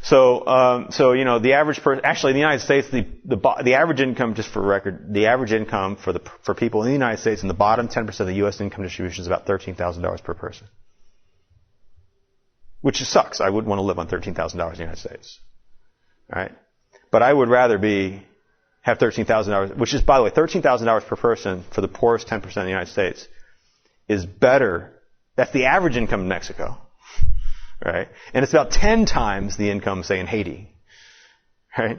So the average person, actually in the United States, the average income, just for record, the average income for people in the United States in the bottom 10% of the U.S. income distribution is about $13,000 per person. Which sucks. I wouldn't want to live on $13,000 in the United States. Right? But I would rather have $13,000, which is, by the way, $13,000 per person for the poorest 10% of the United States is better. That's the average income in Mexico. Right? And it's about 10 times the income, say, in Haiti. Right?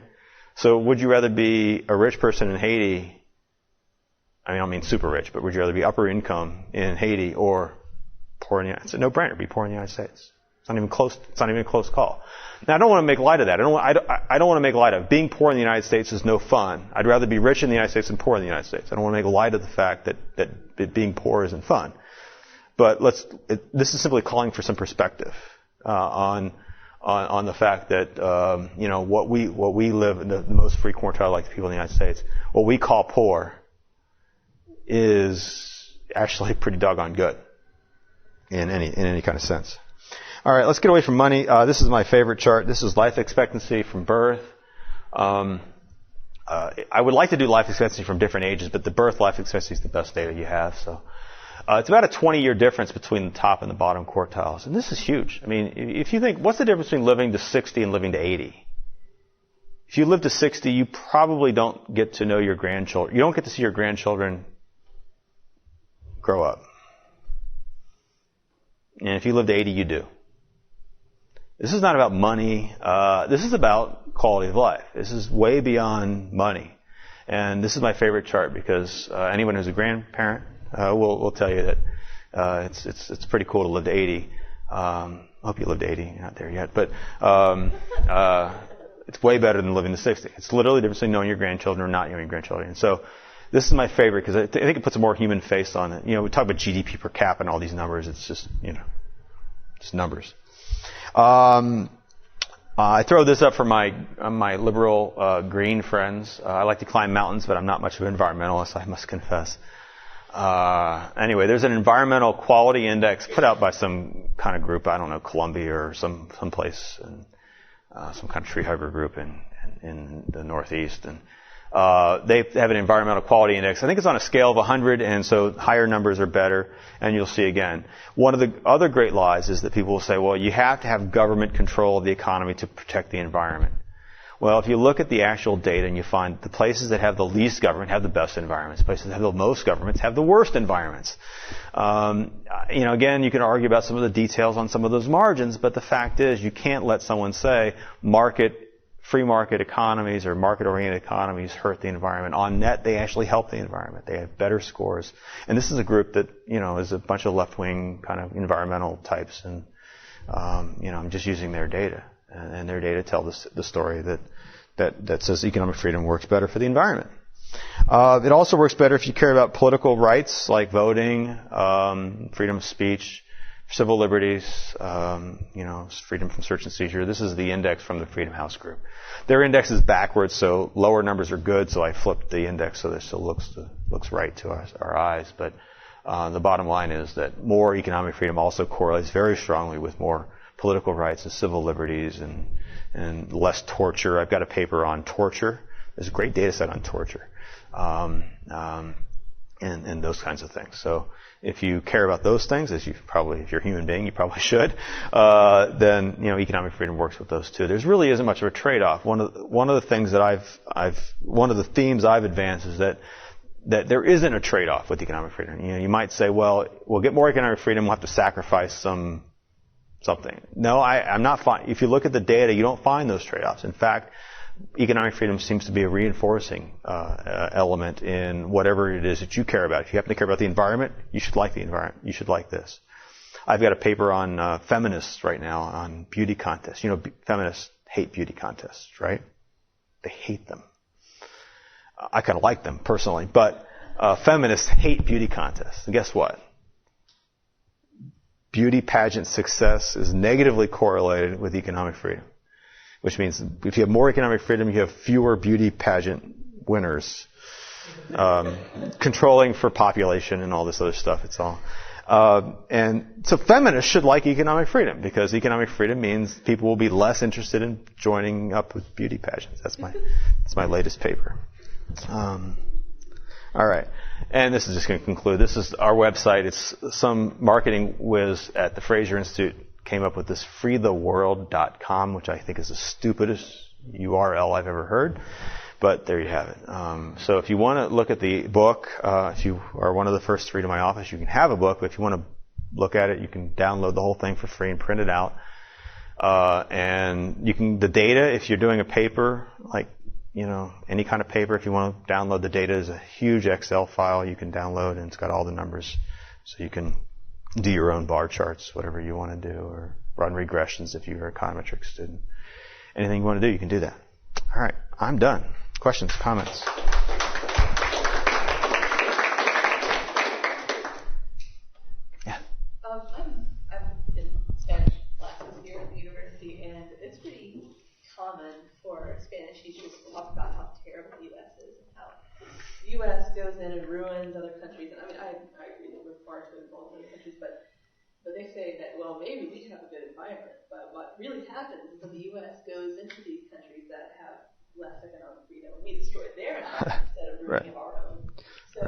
So would you rather be a rich person in Haiti? I don't mean super rich, but would you rather be upper income in Haiti or poor in the United States? It's a no-brainer. Be poor in the United States. It's not even close. It's not even a close call. Now, I don't want to make light of that. I don't want to make light of being poor in the United States is no fun. I'd rather be rich in the United States than poor in the United States. I don't want to make light of the fact that being poor isn't fun. But this is simply calling for some perspective on the fact that what we live in the most free quartile, like the people in the United States, what we call poor is actually pretty doggone good in any kind of sense. All right, let's get away from money. This is my favorite chart. This is life expectancy from birth. I would like to do life expectancy from different ages, but the birth life expectancy is the best data you have. So it's about a 20-year difference between the top and the bottom quartiles. And this is huge. I mean, if you think, what's the difference between living to 60 and living to 80? If you live to 60, you probably don't get to know your grandchildren. You don't get to see your grandchildren grow up. And if you live to 80, you do. This is not about money. This is about quality of life. This is way beyond money. And this is my favorite chart because anyone who's a grandparent will tell you that it's pretty cool to live to 80. I hope you live to 80. You're not there yet. But it's way better than living to 60. It's literally the difference between knowing your grandchildren or not knowing your grandchildren. And so this is my favorite because I think it puts a more human face on it. We talk about GDP per cap and all these numbers. It's just, just numbers. I throw this up for my liberal green friends. I like to climb mountains, but I'm not much of an environmentalist, I must confess. Anyway, there's an environmental quality index put out by some kind of group, I don't know, Columbia or some place, and some kind of tree hugger group in the Northeast, and they have an environmental quality index. I think it's on a scale of 100, and so higher numbers are better. And you'll see again. One of the other great lies is that people will say, well, you have to have government control of the economy to protect the environment. Well, if you look at the actual data and you find the places that have the least government have the best environments, places that have the most governments have the worst environments. Again, you can argue about some of the details on some of those margins, but the fact is you can't let someone say free market economies or market-oriented economies hurt the environment. On net, they actually help the environment. They have better scores. And this is a group that, is a bunch of left-wing kind of environmental types. And, I'm just using their data. And their data tell the story that says economic freedom works better for the environment. It also works better if you care about political rights like voting, freedom of speech, civil liberties, freedom from search and seizure. This is the index from the Freedom House group. Their index is backwards, so lower numbers are good, so I flipped the index so that it still looks right to our eyes. But the bottom line is that more economic freedom also correlates very strongly with more political rights and civil liberties and less torture. I've got a paper on torture. There's a great data set on torture and those kinds of things. So if you care about those things, if you're a human being, you probably should, then, economic freedom works with those too. There's really isn't much of a trade-off. One of the things that one of the themes I've advanced is that there isn't a trade-off with economic freedom. You might say, well, we'll get more economic freedom, we'll have to sacrifice something. No, I'm not fine. If you look at the data, you don't find those trade-offs. In fact, economic freedom seems to be a reinforcing element in whatever it is that you care about. If you happen to care about the environment, you should like the environment. You should like this. I've got a paper on feminists right now on beauty contests. Feminists hate beauty contests, right? They hate them. I kind of like them personally, but feminists hate beauty contests. And guess what? Beauty pageant success is negatively correlated with economic freedom. Which means if you have more economic freedom, you have fewer beauty pageant winners. Controlling for population and all this other stuff. It's all. And so feminists should like economic freedom because economic freedom means people will be less interested in joining up with beauty pageants. That's my latest paper. All right. And this is just going to conclude. This is our website. It's some marketing whiz at the Fraser Institute came up with this freetheworld.com, which I think is the stupidest URL I've ever heard. But there you have it. So if you want to look at the book, if you are one of the first three to my office, you can have a book. But if you want to look at it, you can download the whole thing for free and print it out. And the data, if you're doing a paper, like, any kind of paper, if you want to download the data, is a huge Excel file you can download, and it's got all the numbers. So you can do your own bar charts, whatever you want to do, or run regressions if you're a econometric student. Anything you want to do, you can do that. All right, I'm done. Questions, comments? Yeah. I'm in Spanish classes here at the university, and it's pretty common for Spanish teachers to talk about how terrible the U.S. is and how the U.S. goes in and ruins other countries. And I agree that we're far too involved in other countries, but they say that, well, maybe we have a good environment, but what really happens is when the U.S. goes into these countries that have less economic freedom, we destroy their environment instead of ruining our own. So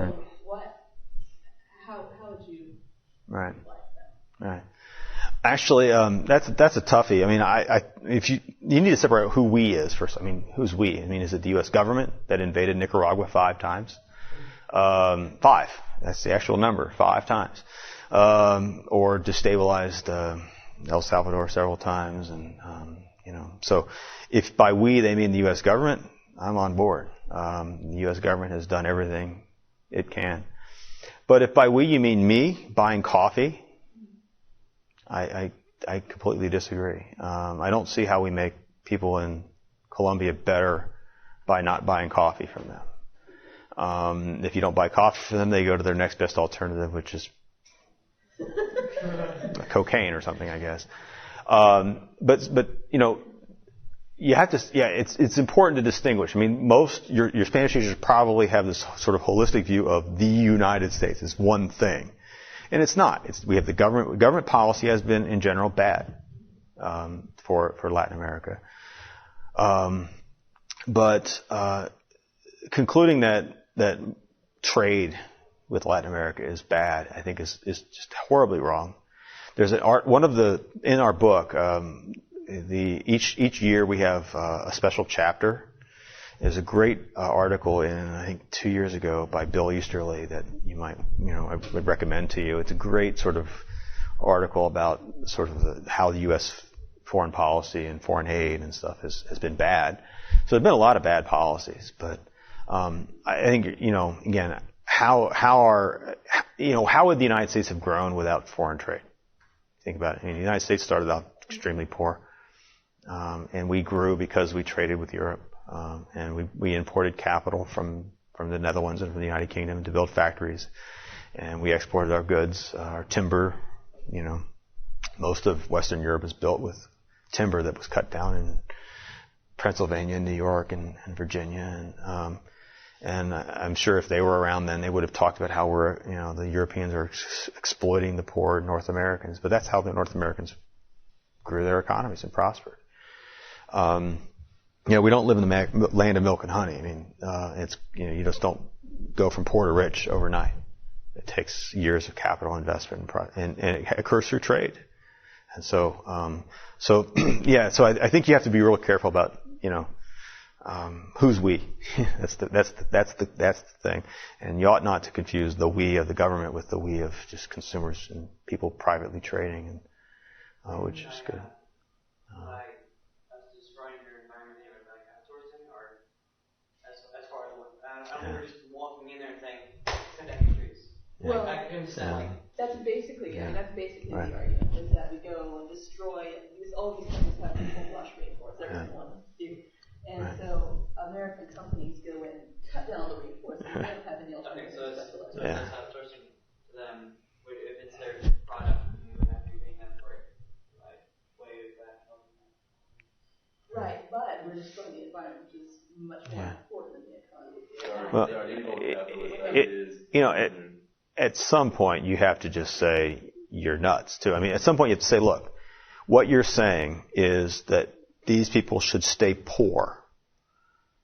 how would you like that? Right. Actually, that's a toughie. I mean, if you need to separate who we is first. I mean, who's we? I mean, is it the U.S. government that invaded Nicaragua 5 times? 5. That's the actual number, 5 times. Or destabilized El Salvador several times, and So, if by we they mean the U.S. government, I'm on board. The U.S. government has done everything it can. But if by we you mean me buying coffee, I completely disagree. I don't see how we make people in Colombia better by not buying coffee from them. If you don't buy coffee from them, they go to their next best alternative, which is cocaine or something, I guess. But you have to. Yeah, it's important to distinguish. I mean, your Spanish teachers probably have this sort of holistic view of the United States as one thing. And it's not. We have the government. Government policy has been, in general, bad for Latin America. But concluding that trade with Latin America is bad, I think is just horribly wrong. There's in our book, each year we have a special chapter. There's a great article in, I think, 2 years ago by Bill Easterly that I would recommend to you. It's a great sort of article about sort of how the U.S. foreign policy and foreign aid and stuff has been bad. So there's been a lot of bad policies, but I think, again, how would the United States have grown without foreign trade? Think about it. I mean, the United States started out extremely poor, and we grew because we traded with Europe, and we imported capital from the Netherlands and from the United Kingdom to build factories, and we exported our goods, our timber. Most of Western Europe is built with timber that was cut down in Pennsylvania, New York, and Virginia, and I'm sure if they were around then, they would have talked about how the Europeans are exploiting the poor North Americans. But that's how the North Americans grew their economies and prospered. We don't live in the land of milk and honey. I mean, you just don't go from poor to rich overnight. It takes years of capital investment and it occurs through trade. And so I think you have to be real careful about, who's we. That's the thing. And you ought not to confuse the we of the government with the we of just consumers and people privately trading, which is good. By us destroying your environment, they would like outsourcing, or as far as I don't know, just walking in there and saying, cut down your trees. Well, I can understand, that's basically right. the argument, is that we go and destroy, because all these countries have full flush rainforests, everyone wants to do. And so American companies go in, cut down the rainforest, and they don't have any alternative specialized. So it's outsourcing to them, if it's their product, you would have to be paying them for it, like, way back. Right, but we're destroying the environment, which is much more important than the economy. Well, at some point you have to just say you're nuts too. I mean, at some point you have to say, look, what you're saying is that these people should stay poor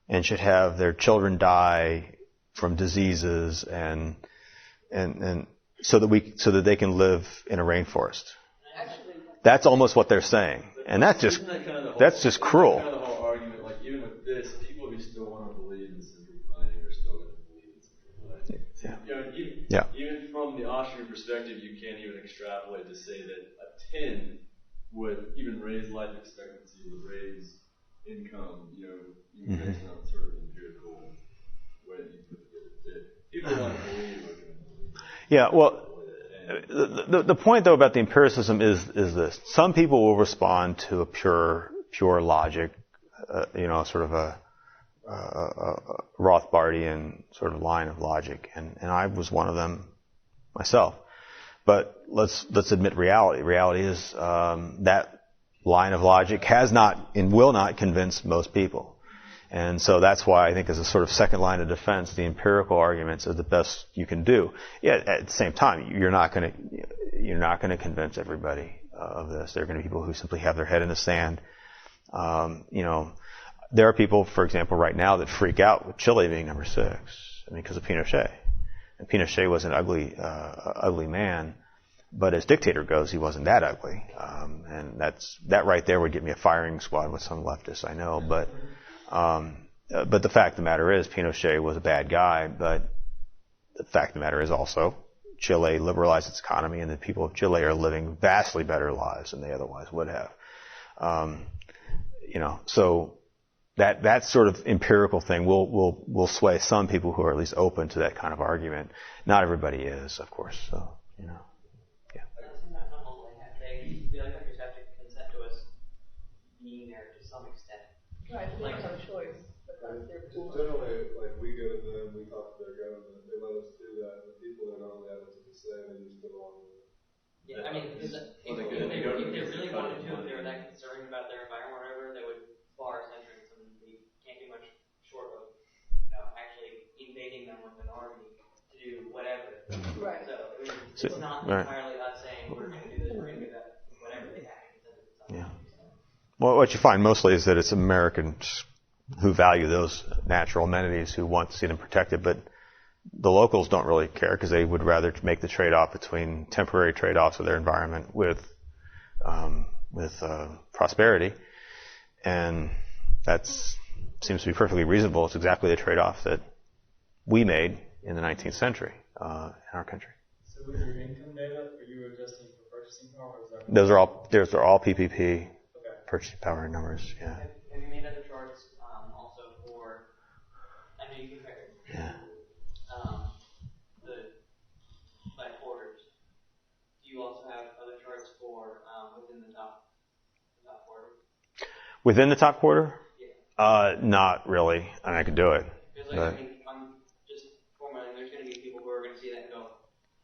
and should have their children die from diseases and so that they can live in a rainforest. That's almost what they're saying, and that's just cruel. Kind of the whole argument, like even with this, people who still want to believe in central planning are still going to believe in central planning. Even from the Austrian perspective, you can't even extrapolate to say that a 10 would even raise life expectancy, would raise income, even based on sort of empirical way that you put together. People want to believe are going to believe. Yeah, well, the point though about the empiricism is this: some people will respond to a pure logic, sort of a Rothbardian sort of line of logic, and I was one of them myself. But let's admit reality. Reality is that line of logic has not and will not convince most people. And so that's why I think as a sort of second line of defense, the empirical arguments are the best you can do. Yeah, at the same time, you're not going to convince everybody of this. There are going to be people who simply have their head in the sand. There are people, for example, right now that freak out with Chile being number 6. I mean, because of Pinochet. And Pinochet was an ugly man, but as dictator goes, he wasn't that ugly. And that right there would get me a firing squad with some leftists, I know. But the fact of the matter is, Pinochet was a bad guy. But the fact of the matter is also, Chile liberalized its economy, and the people of Chile are living vastly better lives than they otherwise would have. So that sort of empirical thing will sway some people who are at least open to that kind of argument. Not everybody is, of course. So yeah. They feel like countries have to consent to us being there to some extent. Right, they don't have a choice. Generally, like we go to them, we talk to their government, they let us do that. The people are not only able to say, they just go along with it. Yeah, I mean, if they really wanted to, if they were that concerned about their environment or whatever, they would bar us entrance, and we can't do much short of, actually invading them with an army to do whatever. Right. So it's not entirely us saying we're going to do this, we're going to do that, whatever they have to consider. Yeah. Well, what you find mostly is that it's Americans who value those natural amenities, who want to see them protected, but the locals don't really care because they would rather make the trade-off between temporary trade-offs of their environment with prosperity, and that seems to be perfectly reasonable. It's exactly the trade-off that we made in the 19th century in our country. So with your income data, are you adjusting for purchasing power? Or is that Those are all PPP okay. purchasing power numbers. Yeah. Have you made other charts also for? I know you compared. Yeah. The by quarters. Do you also have other charts for within the top quarter? Within the top quarter? Yeah. Not really. I mean, I could do it. Because I mean, I'm just formulating. There's going to be people who are going to see that and go,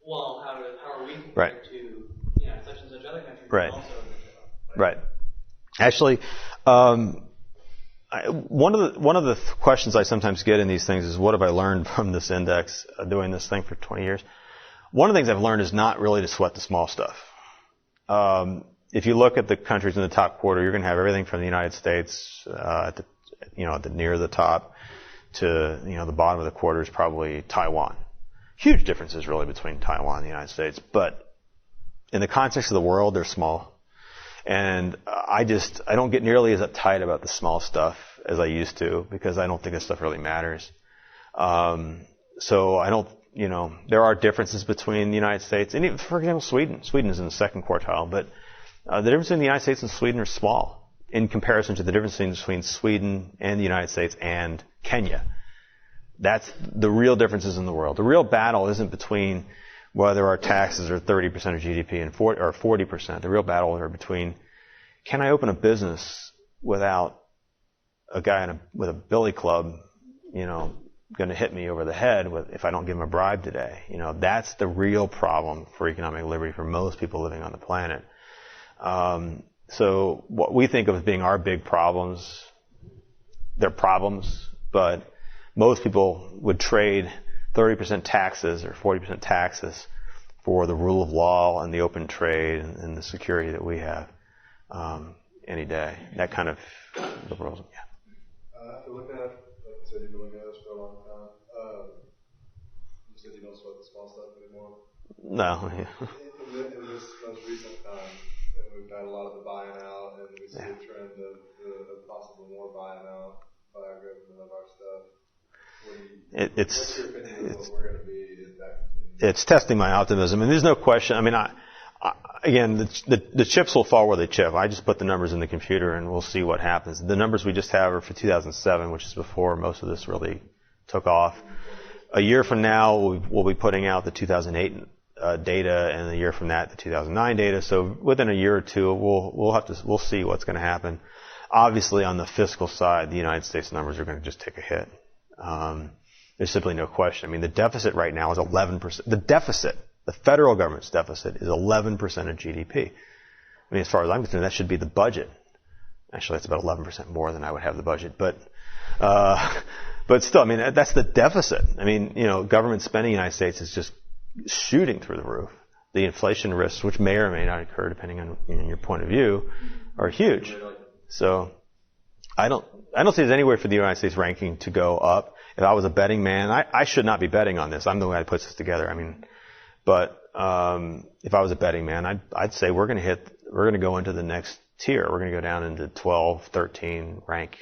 "Well, how are we compared to such and such other countries?" Right. Also, Right. Actually, one of the questions I sometimes get in these things is, what have I learned from this index doing this thing for 20 years? One of the things I've learned is not really to sweat the small stuff. If you look at the countries in the top quarter, you're going to have everything from the United States at the near the top to the bottom of the quarter is probably Taiwan. Huge differences really between Taiwan and the United States, but in the context of the world, they're small. And I don't get nearly as uptight about the small stuff as I used to, because I don't think this stuff really matters. So I don't, there are differences between the United States and even, for example, Sweden. Sweden is in the second quartile, but the difference between the United States and Sweden are small in comparison to the difference between Sweden and the United States and Kenya. That's the real differences in the world. The real battle isn't between whether our taxes are 30% of GDP and 40%. The real battle are between, can I open a business without a guy with a billy club, going to hit me over the head if I don't give him a bribe today? That's the real problem for economic liberty for most people living on the planet. So what we think of as being our big problems, they're problems, but most people would trade 30% taxes or 40% taxes for the rule of law and the open trade and the security that we have any day. That kind of liberalism, yeah. After looking at, like you said, you've been looking at this for a long time. You said you don't sweat the small stuff anymore. No. Yeah. In this most recent time, we've had a lot of the buying out, and we see a trend of possibly more buying out by our government of our stuff. What's your opinion of what we're going to be in that? It's testing my optimism, and there's no question. I mean, again, the chips will fall where they chip. I just put the numbers in the computer, and we'll see what happens. The numbers we just have are for 2007, which is before most of this really took off. A year from now, we'll be putting out the 2008 data, and a year from that, the 2009 data. So within a year or two, we'll see what's going to happen. Obviously, on the fiscal side, the United States numbers are going to just take a hit. There's simply no question. I mean, the deficit right now is 11%. The federal government's deficit is 11% of GDP. I mean, as far as I'm concerned, that should be the budget. Actually, that's about 11% more than I would have the budget. But still, I mean, that's the deficit. I mean, government spending in the United States is just shooting through the roof. The inflation risks, which may or may not occur depending on your point of view, are huge. So I don't see there's any way for the United States ranking to go up. If I was a betting man, I should not be betting on this. I'm the one that puts this together. I mean, but if I was a betting man, I'd say we're going to go into the next tier. We're going to go down into 12, 13 rank,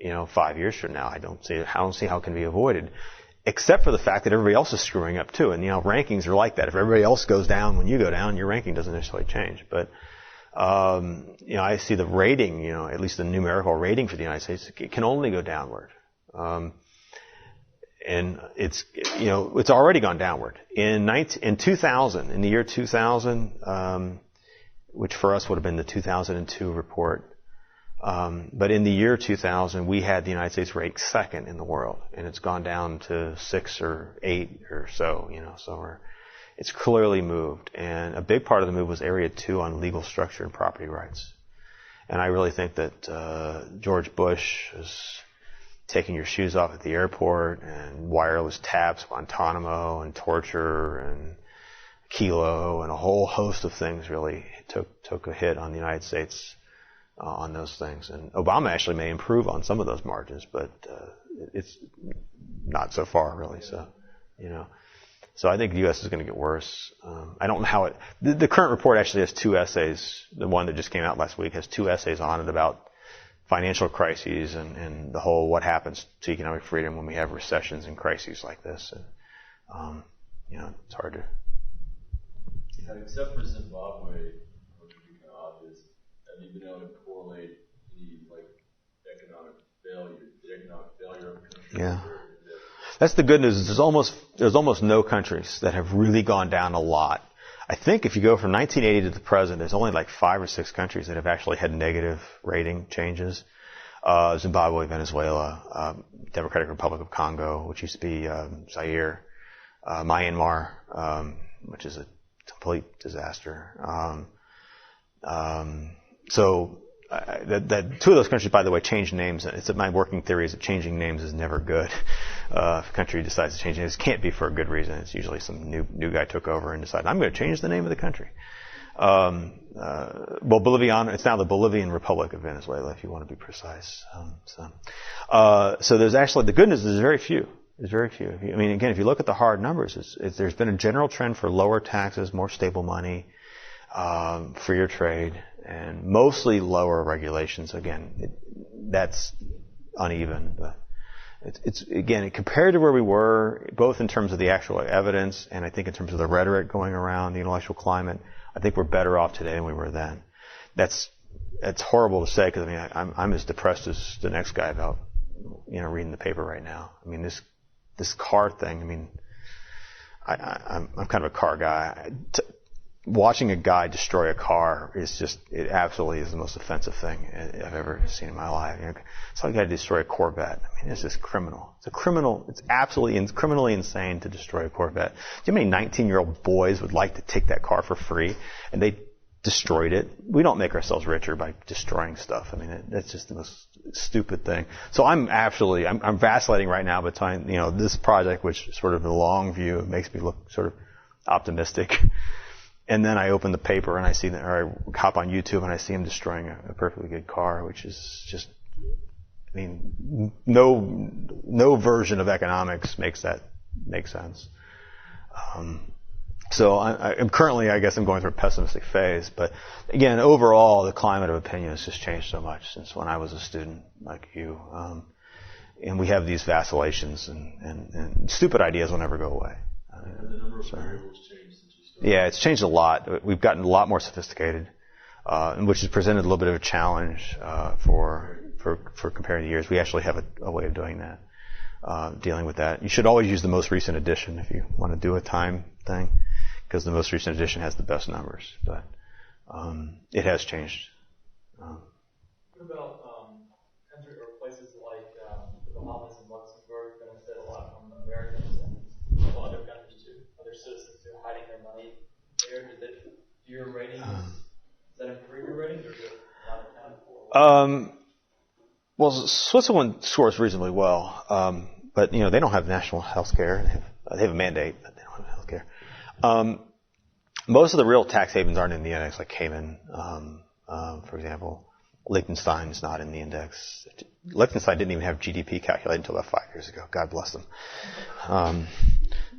5 years from now. I don't see how it can be avoided, except for the fact that everybody else is screwing up too. And rankings are like that. If everybody else goes down when you go down, your ranking doesn't necessarily change. But I see the rating, at least the numerical rating for the United States, it can only go downward. And it's already gone downward. In the year 2000, which for us would have been the 2002 report, but in the year 2000, we had the United States ranked second in the world, and it's gone down to 6 or 8 or so, so it's clearly moved. And a big part of the move was Area 2 on legal structure and property rights. And I really think that George Bush is taking your shoes off at the airport, and wireless taps, Guantanamo, and torture, and Kilo, and a whole host of things really took a hit on the United States on those things. And Obama actually may improve on some of those margins, but it's not so far really. So, So I think the U.S. is going to get worse. I don't know how it. The current report actually has 2 essays. The one that just came out last week has 2 essays on it about financial crises and the whole what happens to economic freedom when we have recessions and crises like this. And, it's hard to. Yeah, except for Zimbabwe, which would be kind of obvious, have you been able to correlate the economic failure of countries? Yeah. That's the good news. There's almost no countries that have really gone down a lot. I think if you go from 1980 to the present, there's only 5 or 6 countries that have actually had negative rating changes. Zimbabwe, Venezuela, Democratic Republic of Congo, which used to be Zaire, Myanmar, which is a complete disaster. So 2 of those countries, by the way, changed names. My working theory is that changing names is never good. If a country decides to change names, it can't be for a good reason. It's usually some new guy took over and decided, I'm going to change the name of the country. Boliviana, it's now the Bolivian Republic of Venezuela, if you want to be precise. So there's actually, the good news is there's very few. I mean, again, if you look at the hard numbers, there's been a general trend for lower taxes, more stable money, freer trade, and mostly lower regulations. Again, that's uneven, but it's again, compared to where we were, both in terms of the actual evidence and I think in terms of the rhetoric going around, the intellectual climate, I think we're better off today than we were then. That's horrible to say because I'm as depressed as the next guy about reading the paper right now. I mean this car thing. I mean, I'm kind of a car guy. Watching a guy destroy a car it absolutely is the most offensive thing I've ever seen in my life. It's like a guy to destroy a Corvette. I mean, it's just criminal. It's absolutely criminally insane to destroy a Corvette. Do you know how many 19-year-old boys would like to take that car for free? And they destroyed it. We don't make ourselves richer by destroying stuff. I mean, that's just the most stupid thing. So I'm vacillating right now between, this project, which sort of the long view makes me look sort of optimistic. And then I open the paper and I hop on YouTube and I see him destroying a perfectly good car, which is just, I mean, no version of economics makes sense. So I'm currently, I guess I'm going through a pessimistic phase, but again, overall, the climate of opinion has just changed so much since when I was a student like you. And we have these vacillations and stupid ideas will never go away. The number of variables changed since you started. Yeah, it's changed a lot. We've gotten a lot more sophisticated, which has presented a little bit of a challenge for comparing the years. We actually have a way of doing that, dealing with that. You should always use the most recent edition if you want to do a time thing, because the most recent edition has the best numbers. But it has changed. What about countries or places like the Bahamas and Luxembourg benefit a lot from Americans and other countries too, other citizens who are hiding their money there? Do your ratings, does that improve your ratings, or is it not accounted for? Well, Switzerland scores reasonably well, but they don't have national health care. They have a mandate, but they don't have health care. Most of the real tax havens aren't in the index, like Cayman, for example. Liechtenstein's not in the index. Liechtenstein didn't even have GDP calculated until about 5 years ago. God bless them.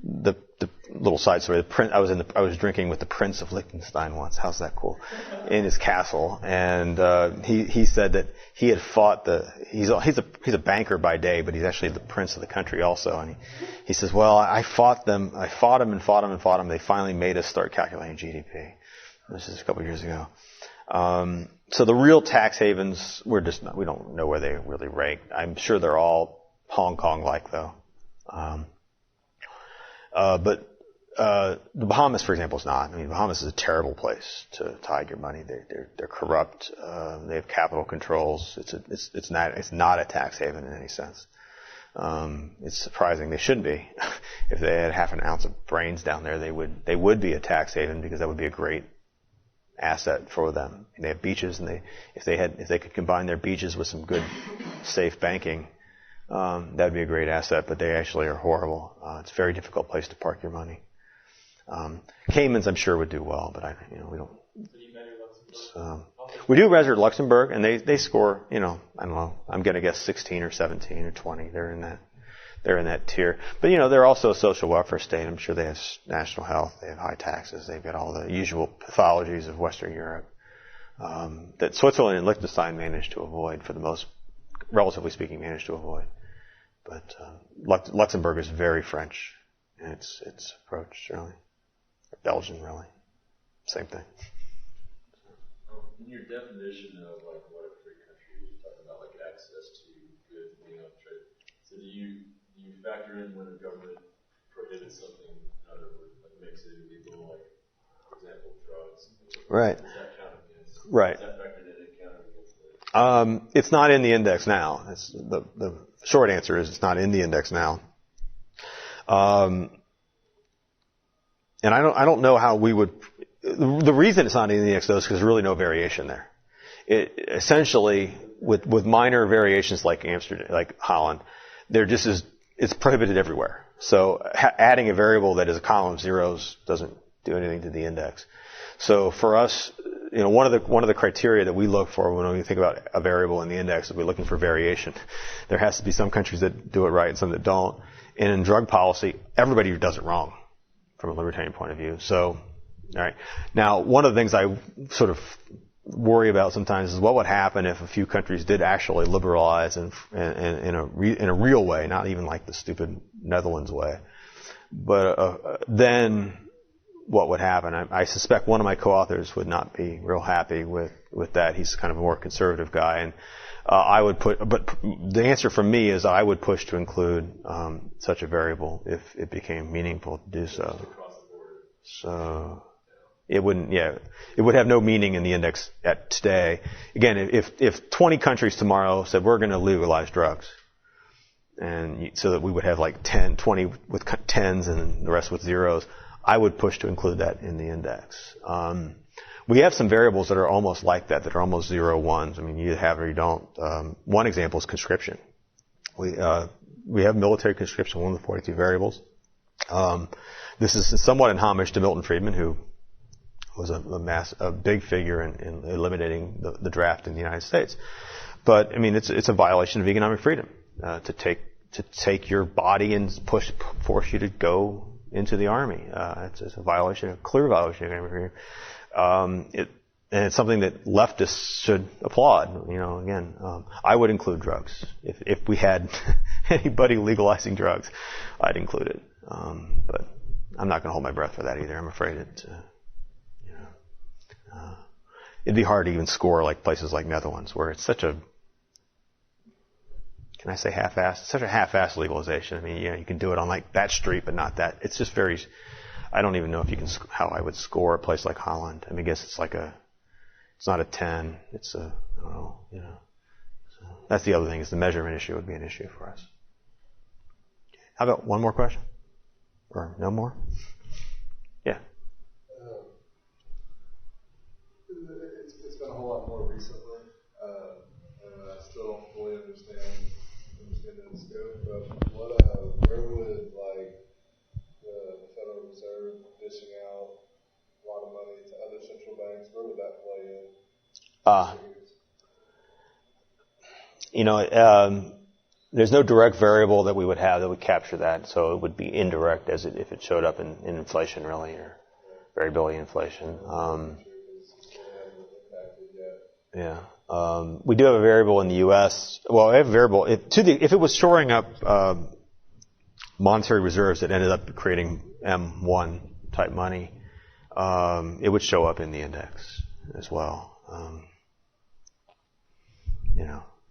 The little side story: I was drinking with the Prince of Liechtenstein once. How's that cool? In his castle, and he said that he had fought he's a banker by day, but he's actually the prince of the country also. And he says, well, I fought them. They finally made us start calculating GDP. This is a couple of years ago. So the real tax havens, we don't know where they really rank. I'm sure they're all Hong Kong-like though. But the Bahamas, for example, is not. I mean, Bahamas is a terrible place to hide your money. They're corrupt. They have capital controls. It's not a tax haven in any sense. It's surprising. They should be. If they had half an ounce of brains down there, they would be a tax haven, because that would be a great asset for them. And they have beaches, and if they could combine their beaches with some good, safe banking, that would be a great asset. But they actually are horrible. It's a very difficult place to park your money. Caymans, I'm sure, would do well, but we don't. We do measure Luxembourg, and they score, I don't know, I'm going to guess 16 or 17 or 20. They're in they're in that tier. But they're also a social welfare state. I'm sure they have national health, they have high taxes, they've got all the usual pathologies of Western Europe that Switzerland and Liechtenstein managed to avoid, for the most, relatively speaking, managed to avoid. But Luxembourg is very French in its approach, really. Belgian, really. Same thing. In your definition of like what a free country is, you talk about like access to goods, being able to trade. So do you factor in when a government prohibits something, in other words, like makes it illegal, like for example drugs? Right. Does that count against? Right. Is that factored in and counted against It's not in the index now. The short answer is it's not in the index now. And I don't know how we would. The reason it's not in the index though is because there's really no variation there. It essentially, with minor variations like Amsterdam, like Holland, it's prohibited everywhere. So adding a variable that is a column of zeros doesn't do anything to the index. So for us, one of the criteria that we look for when we think about a variable in the index is we're looking for variation. There has to be some countries that do it right and some that don't. And in drug policy, everybody does it wrong from a libertarian point of view. So, all right. Now, one of the things I sort of worry about sometimes is what would happen if a few countries did actually liberalize in a real way, not even like the stupid Netherlands way. But then what would happen? I suspect one of my co-authors would not be real happy with that. He's kind of a more conservative guy, and but the answer from me is I would push to include such a variable if it became meaningful to do so. So it wouldn't, it would have no meaning in the index at today. Again, if 20 countries tomorrow said we're going to legalize drugs, and so that we would have like 20 with tens and the rest with zeros, I would push to include that in the index. We have some variables that are almost like that are almost 0 ones. I mean, you have or you don't. One example is conscription. We have military conscription, one of the 42 variables. This is somewhat in homage to Milton Friedman, who was a big figure in eliminating the draft in the United States. But I mean, it's a violation of economic freedom to take your body and force you to go into the army. It's a violation, a clear violation of economic freedom. And it's something that leftists should applaud. Again, I would include drugs. If we had anybody legalizing drugs, I'd include it. But I'm not going to hold my breath for that either. I'm afraid it'd be hard to even score like places like Netherlands, where it's such a, can I say half-assed? Such a half-assed legalization. I mean, you can do it on like that street, but not that. It's just very. I don't even know if you can how I would score a place like Holland. I mean, I guess it's not a 10. It's I don't know. So that's the other thing, is the measurement issue would be an issue for us. How about one more question? Or no more? Yeah. It's been a whole lot more recently, and I still don't fully understand the scope. But where would the Federal Reserve dishing out a lot of money to other central banks, where would that play in? There's no direct variable that we would have that would capture that, so it would be indirect if it showed up in inflation, really, or variability inflation. We do have a variable in the U.S. Well, I have a variable if it was shoring up monetary reserves that ended up creating M1 type money, it would show up in the index as well.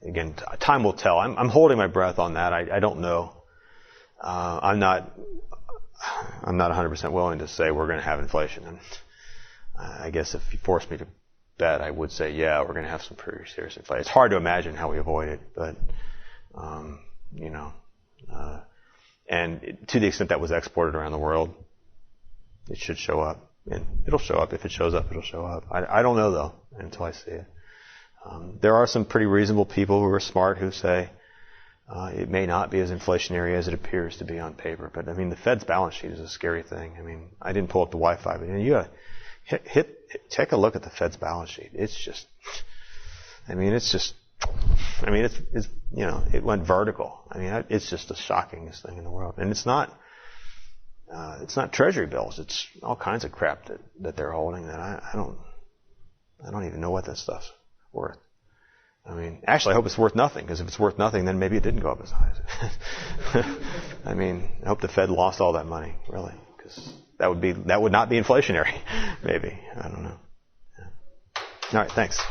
Again, time will tell. I'm holding my breath on that. I don't know. I'm not 100% willing to say we're going to have inflation. And I guess if you force me to bet, I would say, we're going to have some pretty serious inflation. It's hard to imagine how we avoid it, but and to the extent that was exported around the world, it should show up. And it'll show up. If it shows up, it'll show up. I don't know, though, until I see it. There are some pretty reasonable people who are smart who say it may not be as inflationary as it appears to be on paper. But, I mean, the Fed's balance sheet is a scary thing. I mean, I didn't pull up the Wi-Fi, but you got to take a look at the Fed's balance sheet. It's just I mean, it's it went vertical. I mean, it's just the shockingest thing in the world. And it's not treasury bills. It's all kinds of crap that they're holding that I don't even know what that stuff's worth. I mean, actually, I hope it's worth nothing, because if it's worth nothing, then maybe it didn't go up as high as it. I mean, I hope the Fed lost all that money, really, because that would not be inflationary. Maybe, I don't know. Yeah. All right, thanks.